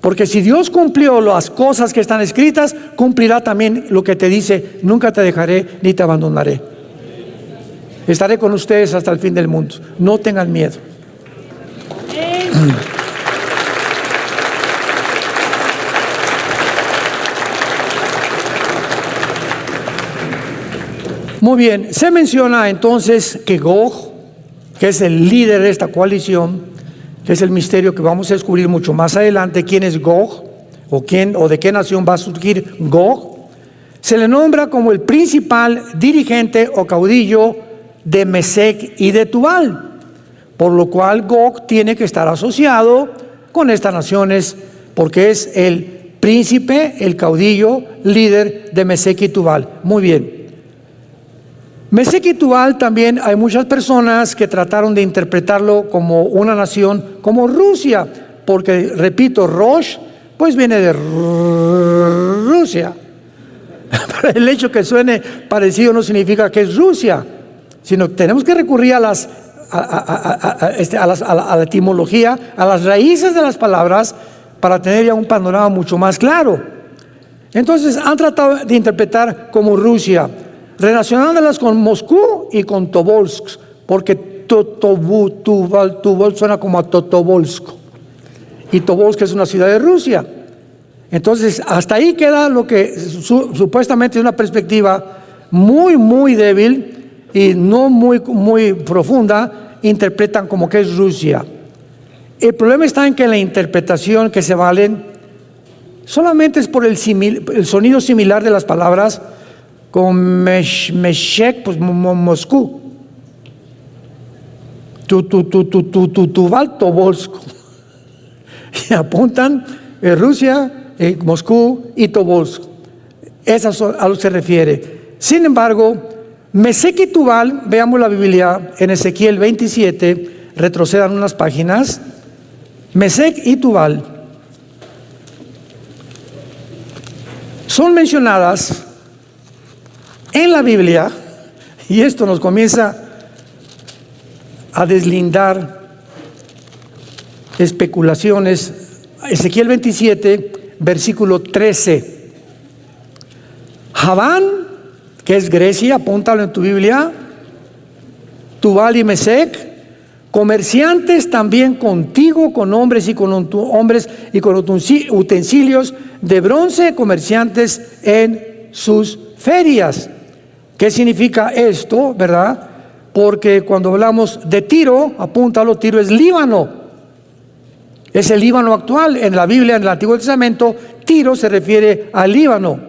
Porque si Dios cumplió las cosas que están escritas, cumplirá también lo que te dice: nunca te dejaré ni te abandonaré. Estaré con ustedes hasta el fin del mundo. No tengan miedo. Muy bien, se menciona entonces que Gog, que es el líder de esta coalición, que es el misterio que vamos a descubrir mucho más adelante, quién es Gog o de qué nación va a surgir Gog, se le nombra como el principal dirigente o caudillo de Mesec y de Tubal, por lo cual Gog tiene que estar asociado con estas naciones, porque es el príncipe, el caudillo, líder de Mesec y Tubal. Muy bien. Mesec y Tubal también hay muchas personas que trataron de interpretarlo como una nación, como Rusia, porque, repito, Rosh, pues viene de Rusia. El hecho que suene parecido no significa que es Rusia, sino que tenemos que recurrir a la etimología, a las raíces de las palabras, para tener ya un panorama mucho más claro. Entonces han tratado de interpretar como Rusia, relacionándolas con Moscú y con Tobolsk, porque Tuval suena como a Totovolsk, y Tobolsk es una ciudad de Rusia. Entonces hasta ahí queda lo que supuestamente es una perspectiva muy, muy débil y no muy, muy profunda, interpretan como que es Rusia. El problema está en que la interpretación que se valen solamente es por el sonido similar de las palabras, con Meshek, pues Moscú, Tuval, Tobolsk, y apuntan Rusia, Moscú y Tobolsk. Esas son a lo que se refiere. Sin embargo, Mesec y Tubal, veamos la Biblia en Ezequiel 27, retrocedan unas páginas. Mesec y Tubal son mencionadas en la Biblia, y esto nos comienza a deslindar especulaciones. Ezequiel 27, versículo 13. Javán, que es Grecia, apúntalo en tu Biblia, Tubal y Mesec, comerciantes también contigo, con hombres y con utensilios de bronce, comerciantes en sus ferias. ¿Qué significa esto, verdad? Porque cuando hablamos de Tiro, apúntalo, Tiro es Líbano. Es el Líbano actual. En la Biblia, en el Antiguo Testamento, Tiro se refiere al Líbano.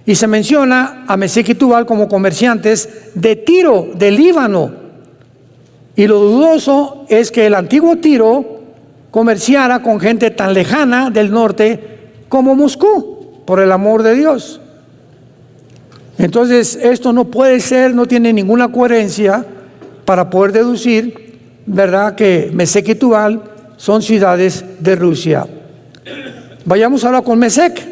Y se menciona a Mesec y Tubal como comerciantes de Tiro, de Líbano. Y lo dudoso es que el antiguo Tiro comerciara con gente tan lejana del norte como Moscú, por el amor de Dios. Entonces, esto no puede ser, no tiene ninguna coherencia para poder deducir, ¿verdad?, que Mesec y Tubal son ciudades de Rusia. Vayamos ahora con Mesec.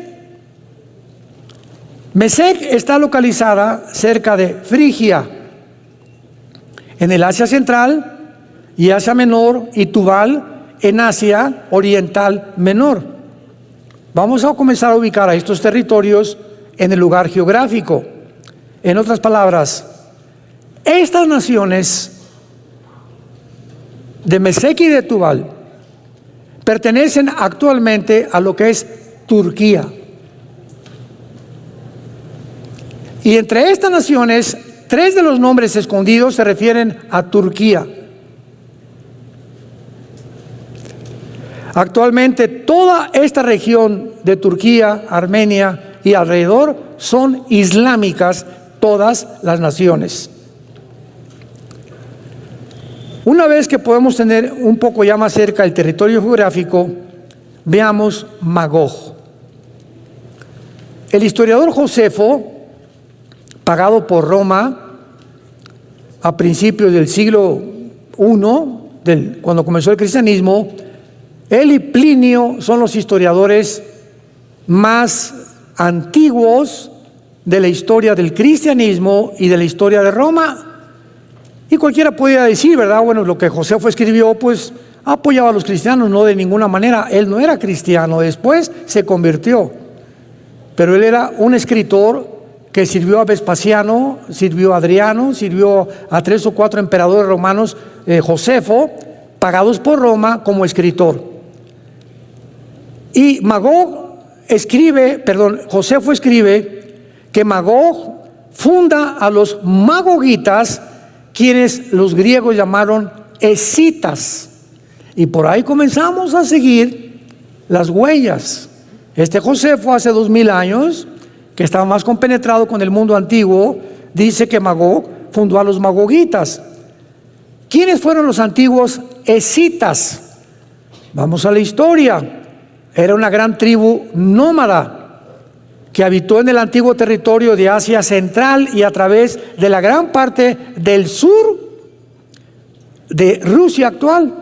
Mesec está localizada cerca de Frigia, en el Asia Central y Asia Menor, y Tubal en Asia Oriental Menor. Vamos a comenzar a ubicar a estos territorios en el lugar geográfico. En otras palabras, estas naciones de Mesec y de Tubal pertenecen actualmente a lo que es Turquía. Y entre estas naciones, 3 de los nombres escondidos se refieren a Turquía. Actualmente toda esta región de Turquía, Armenia y alrededor son islámicas, todas las naciones. Una vez que podemos tener un poco ya más cerca el territorio geográfico, veamos Magog. El historiador Josefo, pagado por Roma a principios del siglo I, cuando comenzó el cristianismo, él y Plinio son los historiadores más antiguos de la historia del cristianismo y de la historia de Roma. Y cualquiera podría decir, ¿verdad? Bueno, lo que Josefo escribió, pues apoyaba a los cristianos. No, de ninguna manera. Él no era cristiano, después se convirtió. Pero él era un escritor que sirvió a Vespasiano, sirvió a Adriano, sirvió a 3 o 4 emperadores romanos, Josefo, pagados por Roma como escritor. Y Josefo escribe que Magog funda a los magogitas, quienes los griegos llamaron escitas. Y por ahí comenzamos a seguir las huellas. Este Josefo, hace 2000 años, que estaba más compenetrado con el mundo antiguo, dice que Magog fundó a los magogitas. ¿Quiénes fueron los antiguos escitas? Vamos a la historia. Era una gran tribu nómada que habitó en el antiguo territorio de Asia Central y a través de la gran parte del sur de Rusia actual.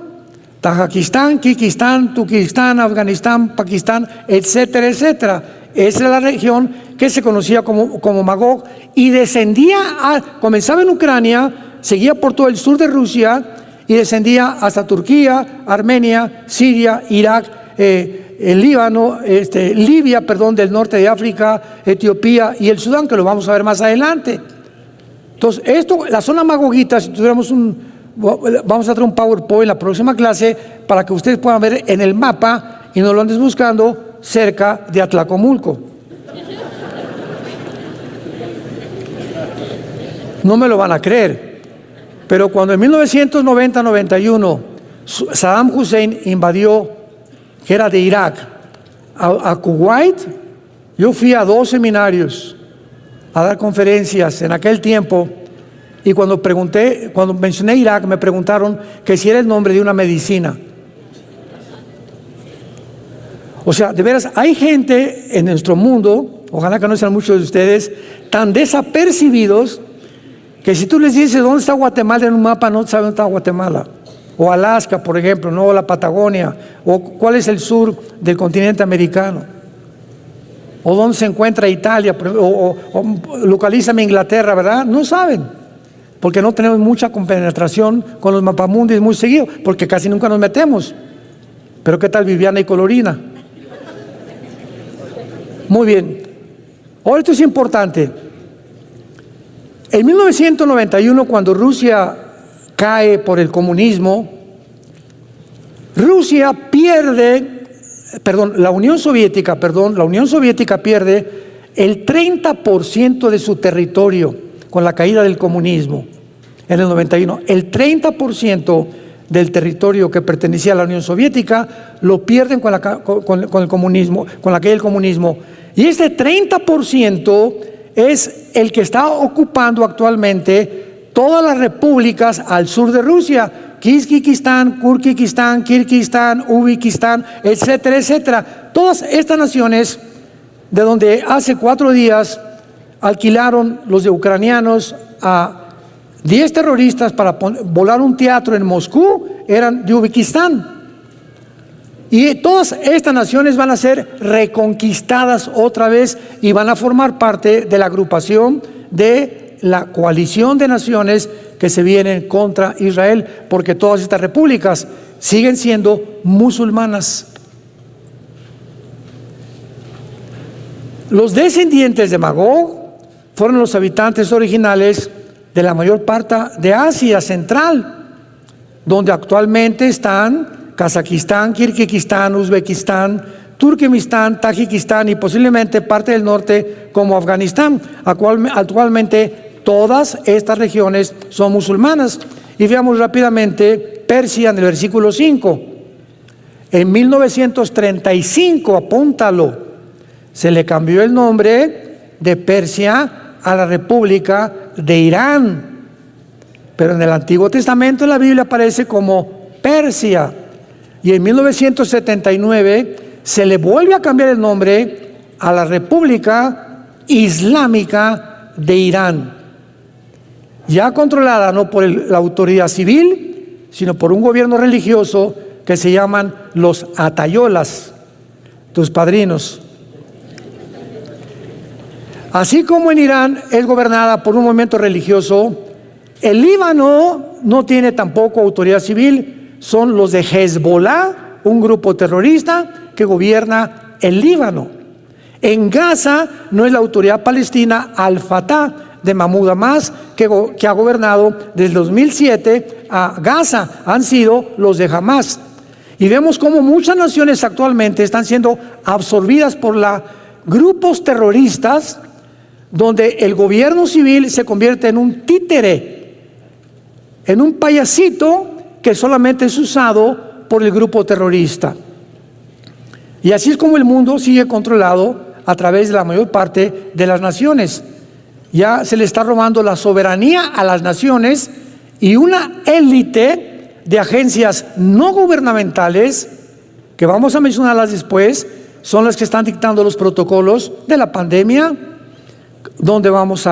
Tayikistán, Kirguistán, Turkistán, Afganistán, Pakistán, etcétera, etcétera. Esa es la región que se conocía como Magog, y comenzaba en Ucrania, seguía por todo el sur de Rusia y descendía hasta Turquía, Armenia, Siria, Irak, el Líbano, Libia, perdón, del norte de África, Etiopía y el Sudán, que lo vamos a ver más adelante. Entonces, la zona Magogita, si tuviéramos vamos a traer un PowerPoint en la próxima clase para que ustedes puedan ver en el mapa y no lo andes buscando cerca de Atlacomulco. No me lo van a creer, pero cuando en 1990-91 Saddam Hussein invadió, que era de Irak, a Kuwait, yo fui a 2 seminarios a dar conferencias en aquel tiempo, y cuando mencioné Irak, me preguntaron que si era el nombre de una medicina. O sea, de veras, hay gente en nuestro mundo, ojalá que no sean muchos de ustedes, tan desapercibidos, que si tú les dices dónde está Guatemala en un mapa, no saben dónde está Guatemala. O Alaska, por ejemplo, no, o la Patagonia, o cuál es el sur del continente americano, o dónde se encuentra Italia, o localízame Inglaterra, ¿verdad? No saben, porque no tenemos mucha compenetración con los mapamundis muy seguido, porque casi nunca nos metemos. Pero ¿qué tal Viviana y Colorina? Muy bien. Ahora esto es importante. En 1991, cuando Rusia cae por el comunismo, la Unión Soviética pierde el 30% de su territorio con la caída del comunismo en el 91. El 30% del territorio que pertenecía a la Unión Soviética lo pierden con el comunismo, con la caída del comunismo. Y ese 30% es el que está ocupando actualmente todas las repúblicas al sur de Rusia: Kizkistán, Kurkistán, Kirguistán, Uzbekistán, etcétera, etcétera. Todas estas naciones, de donde hace 4 días alquilaron los de ucranianos a 10 terroristas para volar un teatro en Moscú, eran de Uzbekistán. Y todas estas naciones van a ser reconquistadas otra vez y van a formar parte de la agrupación de la coalición de naciones que se vienen contra Israel, porque todas estas repúblicas siguen siendo musulmanas. Los descendientes de Magog fueron los habitantes originales de la mayor parte de Asia Central, donde actualmente están Kazajistán, Kirguistán, Uzbekistán, Turkmenistán, Tayikistán y posiblemente parte del norte como Afganistán. Actualmente todas estas regiones son musulmanas. Y veamos rápidamente Persia en el versículo 5. En 1935, apúntalo, se le cambió el nombre de Persia a la República de Irán. Pero en el Antiguo Testamento en la Biblia aparece como Persia. Y en 1979 se le vuelve a cambiar el nombre a la República Islámica de Irán, ya controlada no por la autoridad civil, sino por un gobierno religioso que se llaman los atayolas, tus padrinos. Así como en Irán es gobernada por un movimiento religioso, el Líbano no tiene tampoco autoridad civil. Son los de Hezbollah, un grupo terrorista que gobierna el Líbano. En Gaza no es la autoridad palestina Al-Fatah de Mahmoud Abbas, que ha gobernado desde el 2007 a Gaza, han sido los de Hamas. Y vemos cómo muchas naciones actualmente están siendo absorbidas por grupos terroristas, donde el gobierno civil se convierte en un títere, en un payasito que solamente es usado por el grupo terrorista. Y así es como el mundo sigue controlado a través de la mayor parte de las naciones. Ya se le está robando la soberanía a las naciones, y una élite de agencias no gubernamentales, que vamos a mencionarlas después, son las que están dictando los protocolos de la pandemia, qué vamos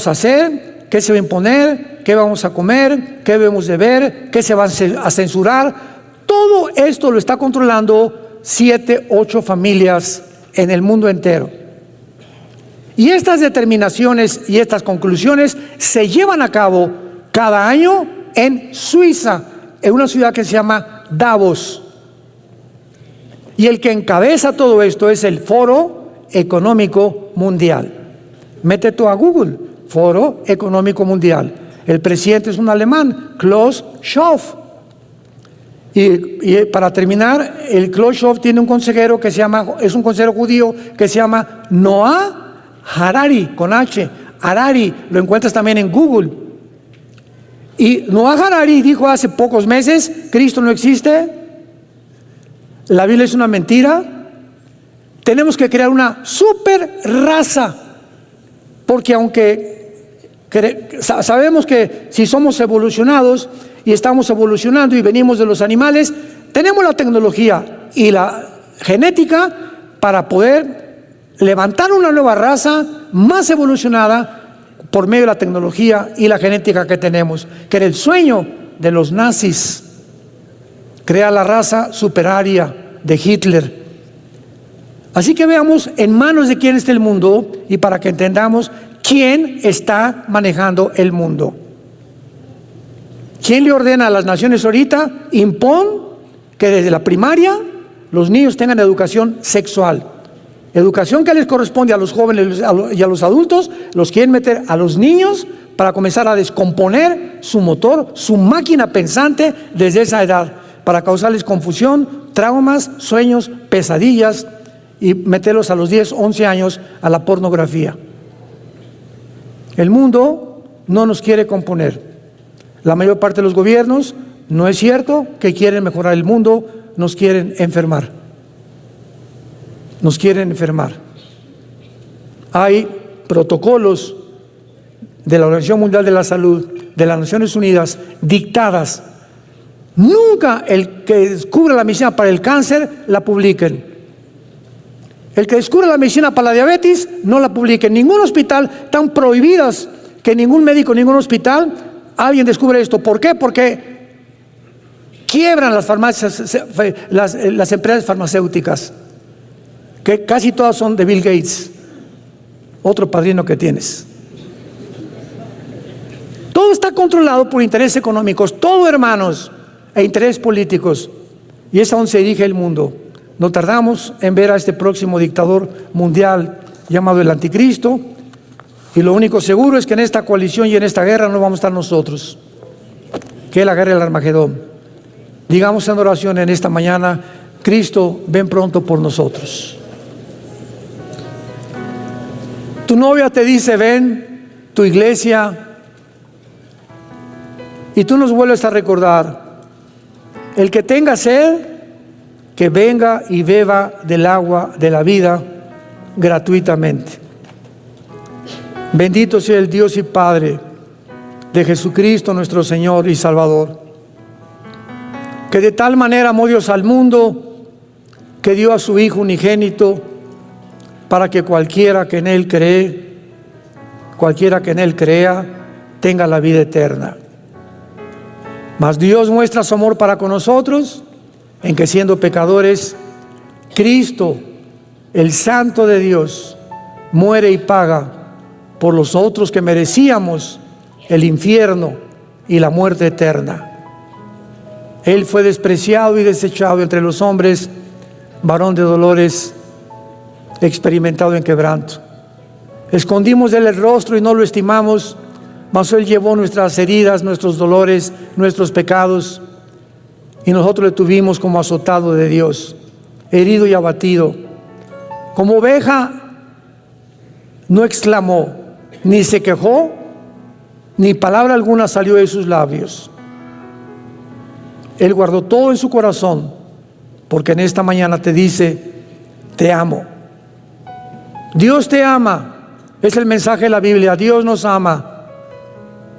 a hacer, qué se va a imponer, qué vamos a comer, qué debemos de ver, qué se va a censurar. Todo esto lo está controlando 7, 8 familias en el mundo entero. Y estas determinaciones y estas conclusiones se llevan a cabo cada año en Suiza, en una ciudad que se llama Davos. Y el que encabeza todo esto es el Foro Económico Mundial. Mete tú a Google, Foro Económico Mundial. El presidente es un alemán, Klaus Schwab. Y para terminar, el Klaus Schwab tiene un consejero que se llama, es un consejero judío que se llama Noah Harari, con H. Harari, lo encuentras también en Google. Y Noah Harari dijo hace pocos meses: Cristo no existe, la Biblia es una mentira, tenemos que crear una super raza, porque aunque sabemos que si somos evolucionados y estamos evolucionando y venimos de los animales, tenemos la tecnología y la genética para poder levantar una nueva raza más evolucionada por medio de la tecnología y la genética que tenemos, que era el sueño de los nazis, crear la raza superaria de Hitler. Así que veamos en manos de quién está el mundo y para que entendamos quién está manejando el mundo. ¿Quién le ordena a las naciones ahorita? Impon que desde la primaria los niños tengan educación sexual. Educación que les corresponde a los jóvenes y a los adultos, los quieren meter a los niños para comenzar a descomponer su motor, su máquina pensante desde esa edad, para causarles confusión, traumas, sueños, pesadillas y meterlos a los 10, 11 años a la pornografía. El mundo no nos quiere componer. La mayor parte de los gobiernos, no es cierto que quieren mejorar el mundo, nos quieren enfermar. Nos quieren enfermar. Hay protocolos de la Organización Mundial de la Salud, de las Naciones Unidas, dictadas. Nunca el que descubre la medicina para el cáncer la publiquen. El que descubre la medicina para la diabetes no la publiquen. Ningún hospital, están prohibidas que ningún médico, ningún hospital, alguien descubre esto. ¿Por qué? Porque quiebran las farmacias, las empresas farmacéuticas, que casi todas son de Bill Gates, otro padrino que tienes. Todo está controlado por intereses económicos, todo, hermanos, e intereses políticos. Y es a donde se dirige el mundo. No tardamos en ver a este próximo dictador mundial llamado el Anticristo, y lo único seguro es que en esta coalición y en esta guerra no vamos a estar nosotros, que es la guerra del Armagedón. Digamos en oración en esta mañana: Cristo, ven pronto por nosotros. Tu novia te dice ven, tu iglesia, y tú nos vuelves a recordar: el que tenga sed, que venga y beba del agua de la vida gratuitamente. Bendito sea el Dios y Padre de Jesucristo nuestro Señor y Salvador, que de tal manera amó Dios al mundo, que dio a su Hijo unigénito, para que cualquiera que en Él crea, tenga la vida eterna. Mas Dios muestra su amor para con nosotros, en que siendo pecadores, Cristo, el Santo de Dios, muere y paga por los otros que merecíamos el infierno y la muerte eterna. Él fue despreciado y desechado entre los hombres, varón de dolores, experimentado en quebranto. Escondimos de él el rostro y no lo estimamos, mas él llevó nuestras heridas, nuestros dolores, nuestros pecados, y nosotros le tuvimos como azotado de Dios, herido y abatido. Como oveja no exclamó, ni se quejó, ni palabra alguna salió de sus labios. Él guardó todo en su corazón, porque en esta mañana te dice: te amo. Dios te ama. Es el mensaje de la Biblia. Dios nos ama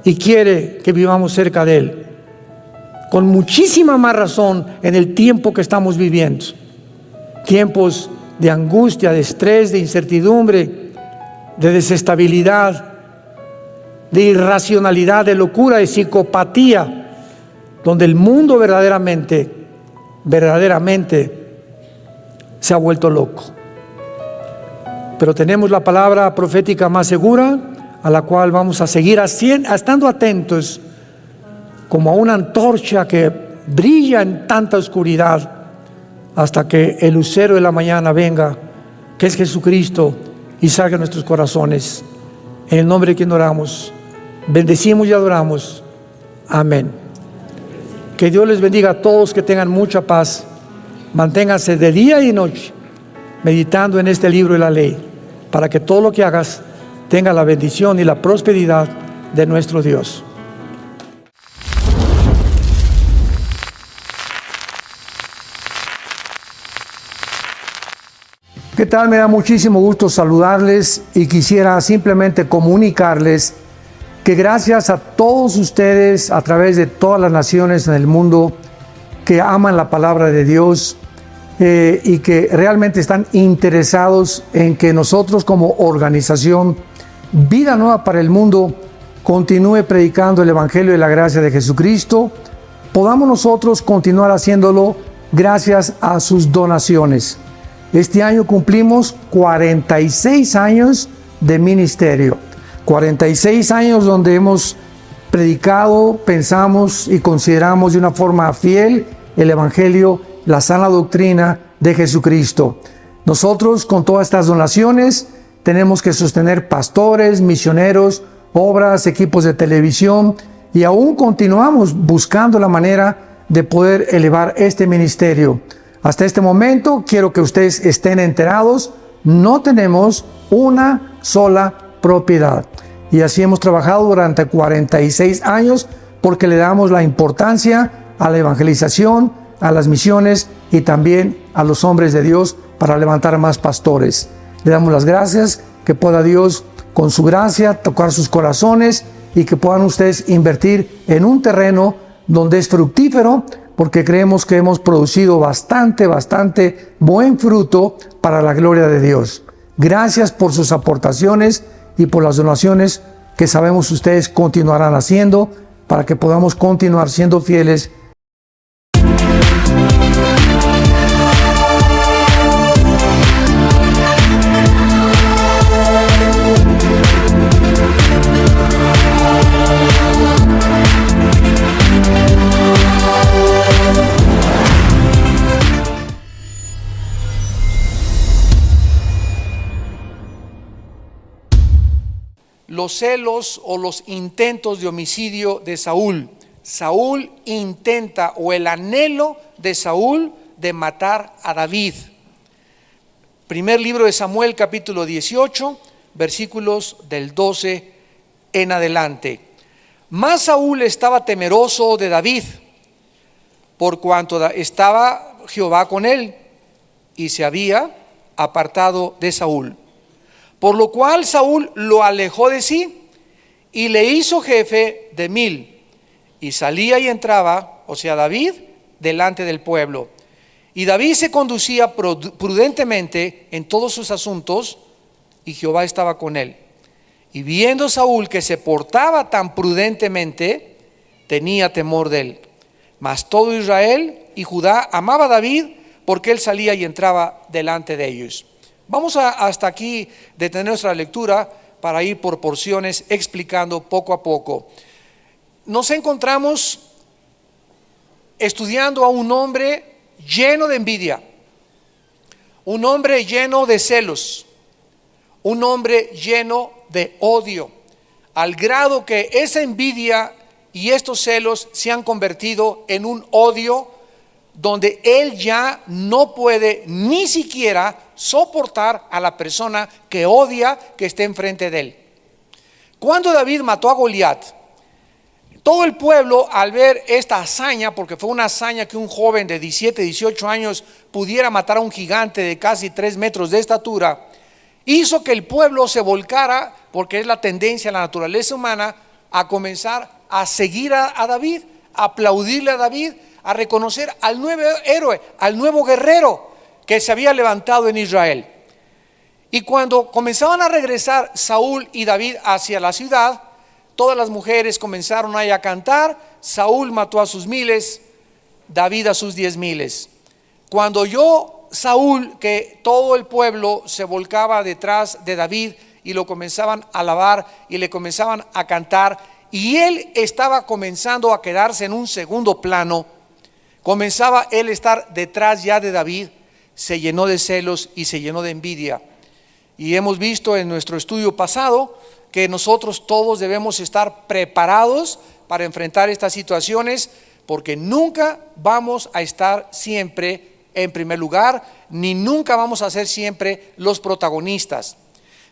y quiere que vivamos cerca de Él, con muchísima más razón en el tiempo que estamos viviendo. Tiempos de angustia, de estrés, de incertidumbre, de desestabilidad, de irracionalidad, de locura, de psicopatía, donde el mundo verdaderamente se ha vuelto loco. Pero tenemos la palabra profética más segura, a la cual vamos a seguir estando atentos, como a una antorcha que brilla en tanta oscuridad, hasta que el lucero de la mañana venga, que es Jesucristo, y salga en nuestros corazones. En el nombre de quien oramos, bendecimos y adoramos. Amén. Que Dios les bendiga a todos, que tengan mucha paz. Manténganse de día y noche meditando en este libro de la ley, para que todo lo que hagas tenga la bendición y la prosperidad de nuestro Dios. ¿Qué tal? Me da muchísimo gusto saludarles y quisiera simplemente comunicarles que gracias a todos ustedes a través de todas las naciones en el mundo que aman la palabra de Dios y que realmente están interesados en que nosotros como organización Vida Nueva para el Mundo continúe predicando el Evangelio de la gracia de Jesucristo, podamos nosotros continuar haciéndolo gracias a sus donaciones. Este año cumplimos 46 años de ministerio, 46 años donde hemos predicado, pensamos y consideramos de una forma fiel el Evangelio, la sana doctrina de Jesucristo. Nosotros con todas estas donaciones tenemos que sostener pastores, misioneros, obras, equipos de televisión y aún continuamos buscando la manera de poder elevar este ministerio. Hasta este momento quiero que ustedes estén enterados, no tenemos una sola propiedad. Y así hemos trabajado durante 46 años porque le damos la importancia a la evangelización, a las misiones y también a los hombres de Dios para levantar más pastores. Le damos las gracias, que pueda Dios con su gracia tocar sus corazones y que puedan ustedes invertir en un terreno donde es fructífero, porque creemos que hemos producido bastante buen fruto para la gloria de Dios. Gracias por sus aportaciones y por las donaciones que sabemos ustedes continuarán haciendo para que podamos continuar siendo fieles. Los celos o los intentos de homicidio de Saúl. Saúl intenta, o el anhelo de Saúl de matar a David. Primer libro de Samuel, capítulo 18, versículos del 12 en adelante. Mas Saúl estaba temeroso de David, por cuanto estaba Jehová con él, y se había apartado de Saúl. Por lo cual Saúl lo alejó de sí y le hizo jefe de 1000. Y salía y entraba, o sea, David, delante del pueblo. Y David se conducía prudentemente en todos sus asuntos, y Jehová estaba con él. Y viendo Saúl que se portaba tan prudentemente, tenía temor de él. Mas todo Israel y Judá amaba a David, porque él salía y entraba delante de ellos. Vamos hasta aquí detener nuestra lectura para ir por porciones explicando poco a poco. Nos encontramos estudiando a un hombre lleno de envidia, un hombre lleno de celos, un hombre lleno de odio, al grado que esa envidia y estos celos se han convertido en un odio donde él ya no puede ni siquiera soportar a la persona que odia que esté enfrente de él. Cuando David mató a Goliat, todo el pueblo, al ver esta hazaña, porque fue una hazaña que un joven de 17, 18 años pudiera matar a un gigante de casi 3 metros de estatura, hizo que el pueblo se volcara, porque es la tendencia, la naturaleza humana, a comenzar a seguir a David, a aplaudirle a David, a reconocer al nuevo héroe, al nuevo guerrero que se había levantado en Israel. Y cuando comenzaban a regresar Saúl y David hacia la ciudad, todas las mujeres comenzaron ahí a cantar. Saúl mató a sus 1000, David a sus 10,000. Cuando oyó Saúl que todo el pueblo se volcaba detrás de David y lo comenzaban a alabar y le comenzaban a cantar, y él estaba comenzando a quedarse en un segundo plano, comenzaba él a estar detrás ya de David, se llenó de celos y se llenó de envidia. Y hemos visto en nuestro estudio pasado que nosotros todos debemos estar preparados para enfrentar estas situaciones, porque nunca vamos a estar siempre en primer lugar, ni nunca vamos a ser siempre los protagonistas.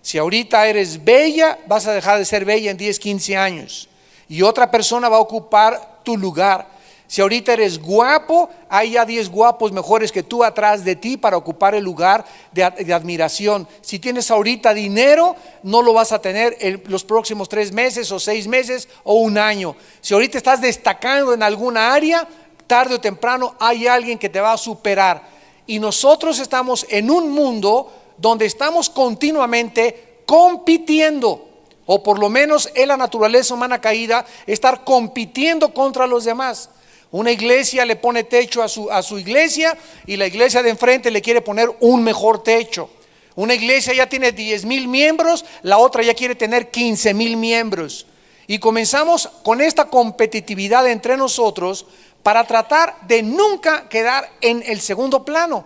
Si ahorita eres bella, vas a dejar de ser bella en 10, 15 años y otra persona va a ocupar tu lugar. Si ahorita eres guapo, hay ya 10 guapos mejores que tú atrás de ti para ocupar el lugar de admiración. Si tienes ahorita dinero, no lo vas a tener en los próximos 3 meses o 6 meses o un año. Si ahorita estás destacando en alguna área, tarde o temprano hay alguien que te va a superar. Y nosotros estamos en un mundo donde estamos continuamente compitiendo, o por lo menos en la naturaleza humana caída, estar compitiendo contra los demás. Una iglesia le pone techo a su iglesia y la iglesia de enfrente le quiere poner un mejor techo. Una iglesia ya tiene 10,000 miembros, la otra ya quiere tener 15,000 miembros. Y comenzamos con esta competitividad entre nosotros para tratar de nunca quedar en el segundo plano.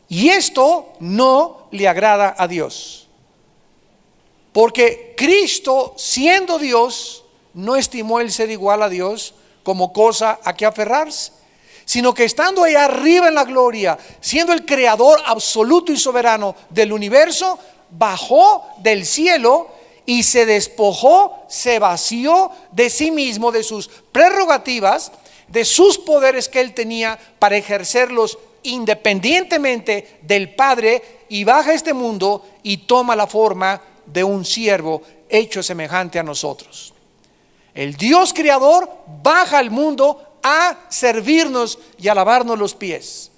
Y esto no le agrada a Dios. Porque Cristo, siendo Dios, no estimó el ser igual a Dios como cosa a que aferrarse, sino que estando ahí arriba en la gloria, siendo el creador absoluto y soberano del universo, bajó del cielo y se despojó, se vació de sí mismo, de sus prerrogativas, de sus poderes que él tenía para ejercerlos independientemente del Padre, y baja a este mundo y toma la forma de un siervo hecho semejante a nosotros. El Dios creador baja al mundo a servirnos y a lavarnos los pies,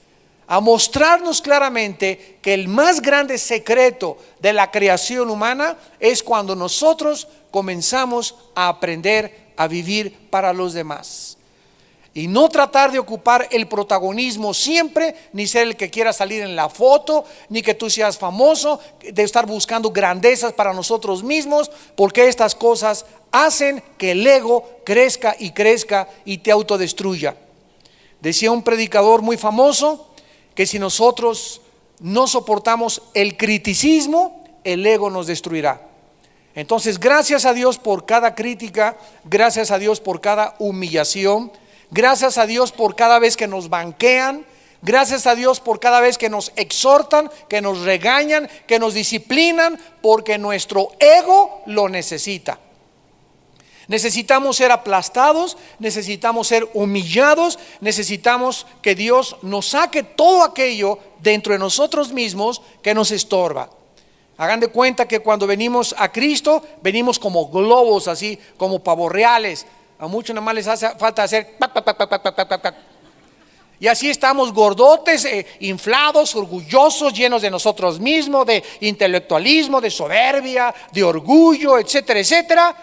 a mostrarnos claramente que el más grande secreto de la creación humana es cuando nosotros comenzamos a aprender a vivir para los demás. Y no tratar de ocupar el protagonismo siempre, ni ser el que quiera salir en la foto, ni que tú seas famoso, de estar buscando grandezas para nosotros mismos, porque estas cosas hacen que el ego crezca y te autodestruya. Decía un predicador muy famoso que si nosotros no soportamos el criticismo, el ego nos destruirá. Entonces, gracias a Dios por cada crítica, gracias a Dios por cada humillación, gracias a Dios por cada vez que nos banquean, gracias a Dios por cada vez que nos exhortan, que nos regañan, que nos disciplinan, porque nuestro ego lo necesita. Necesitamos ser aplastados, necesitamos ser humillados, necesitamos que Dios nos saque todo aquello dentro de nosotros mismos que nos estorba. Hagan de cuenta que cuando venimos a Cristo, venimos como globos, así como pavos reales. A muchos nada más les hace falta hacer y así estamos gordotes, inflados, orgullosos, llenos de nosotros mismos, de intelectualismo, de soberbia, de orgullo, etcétera, etcétera.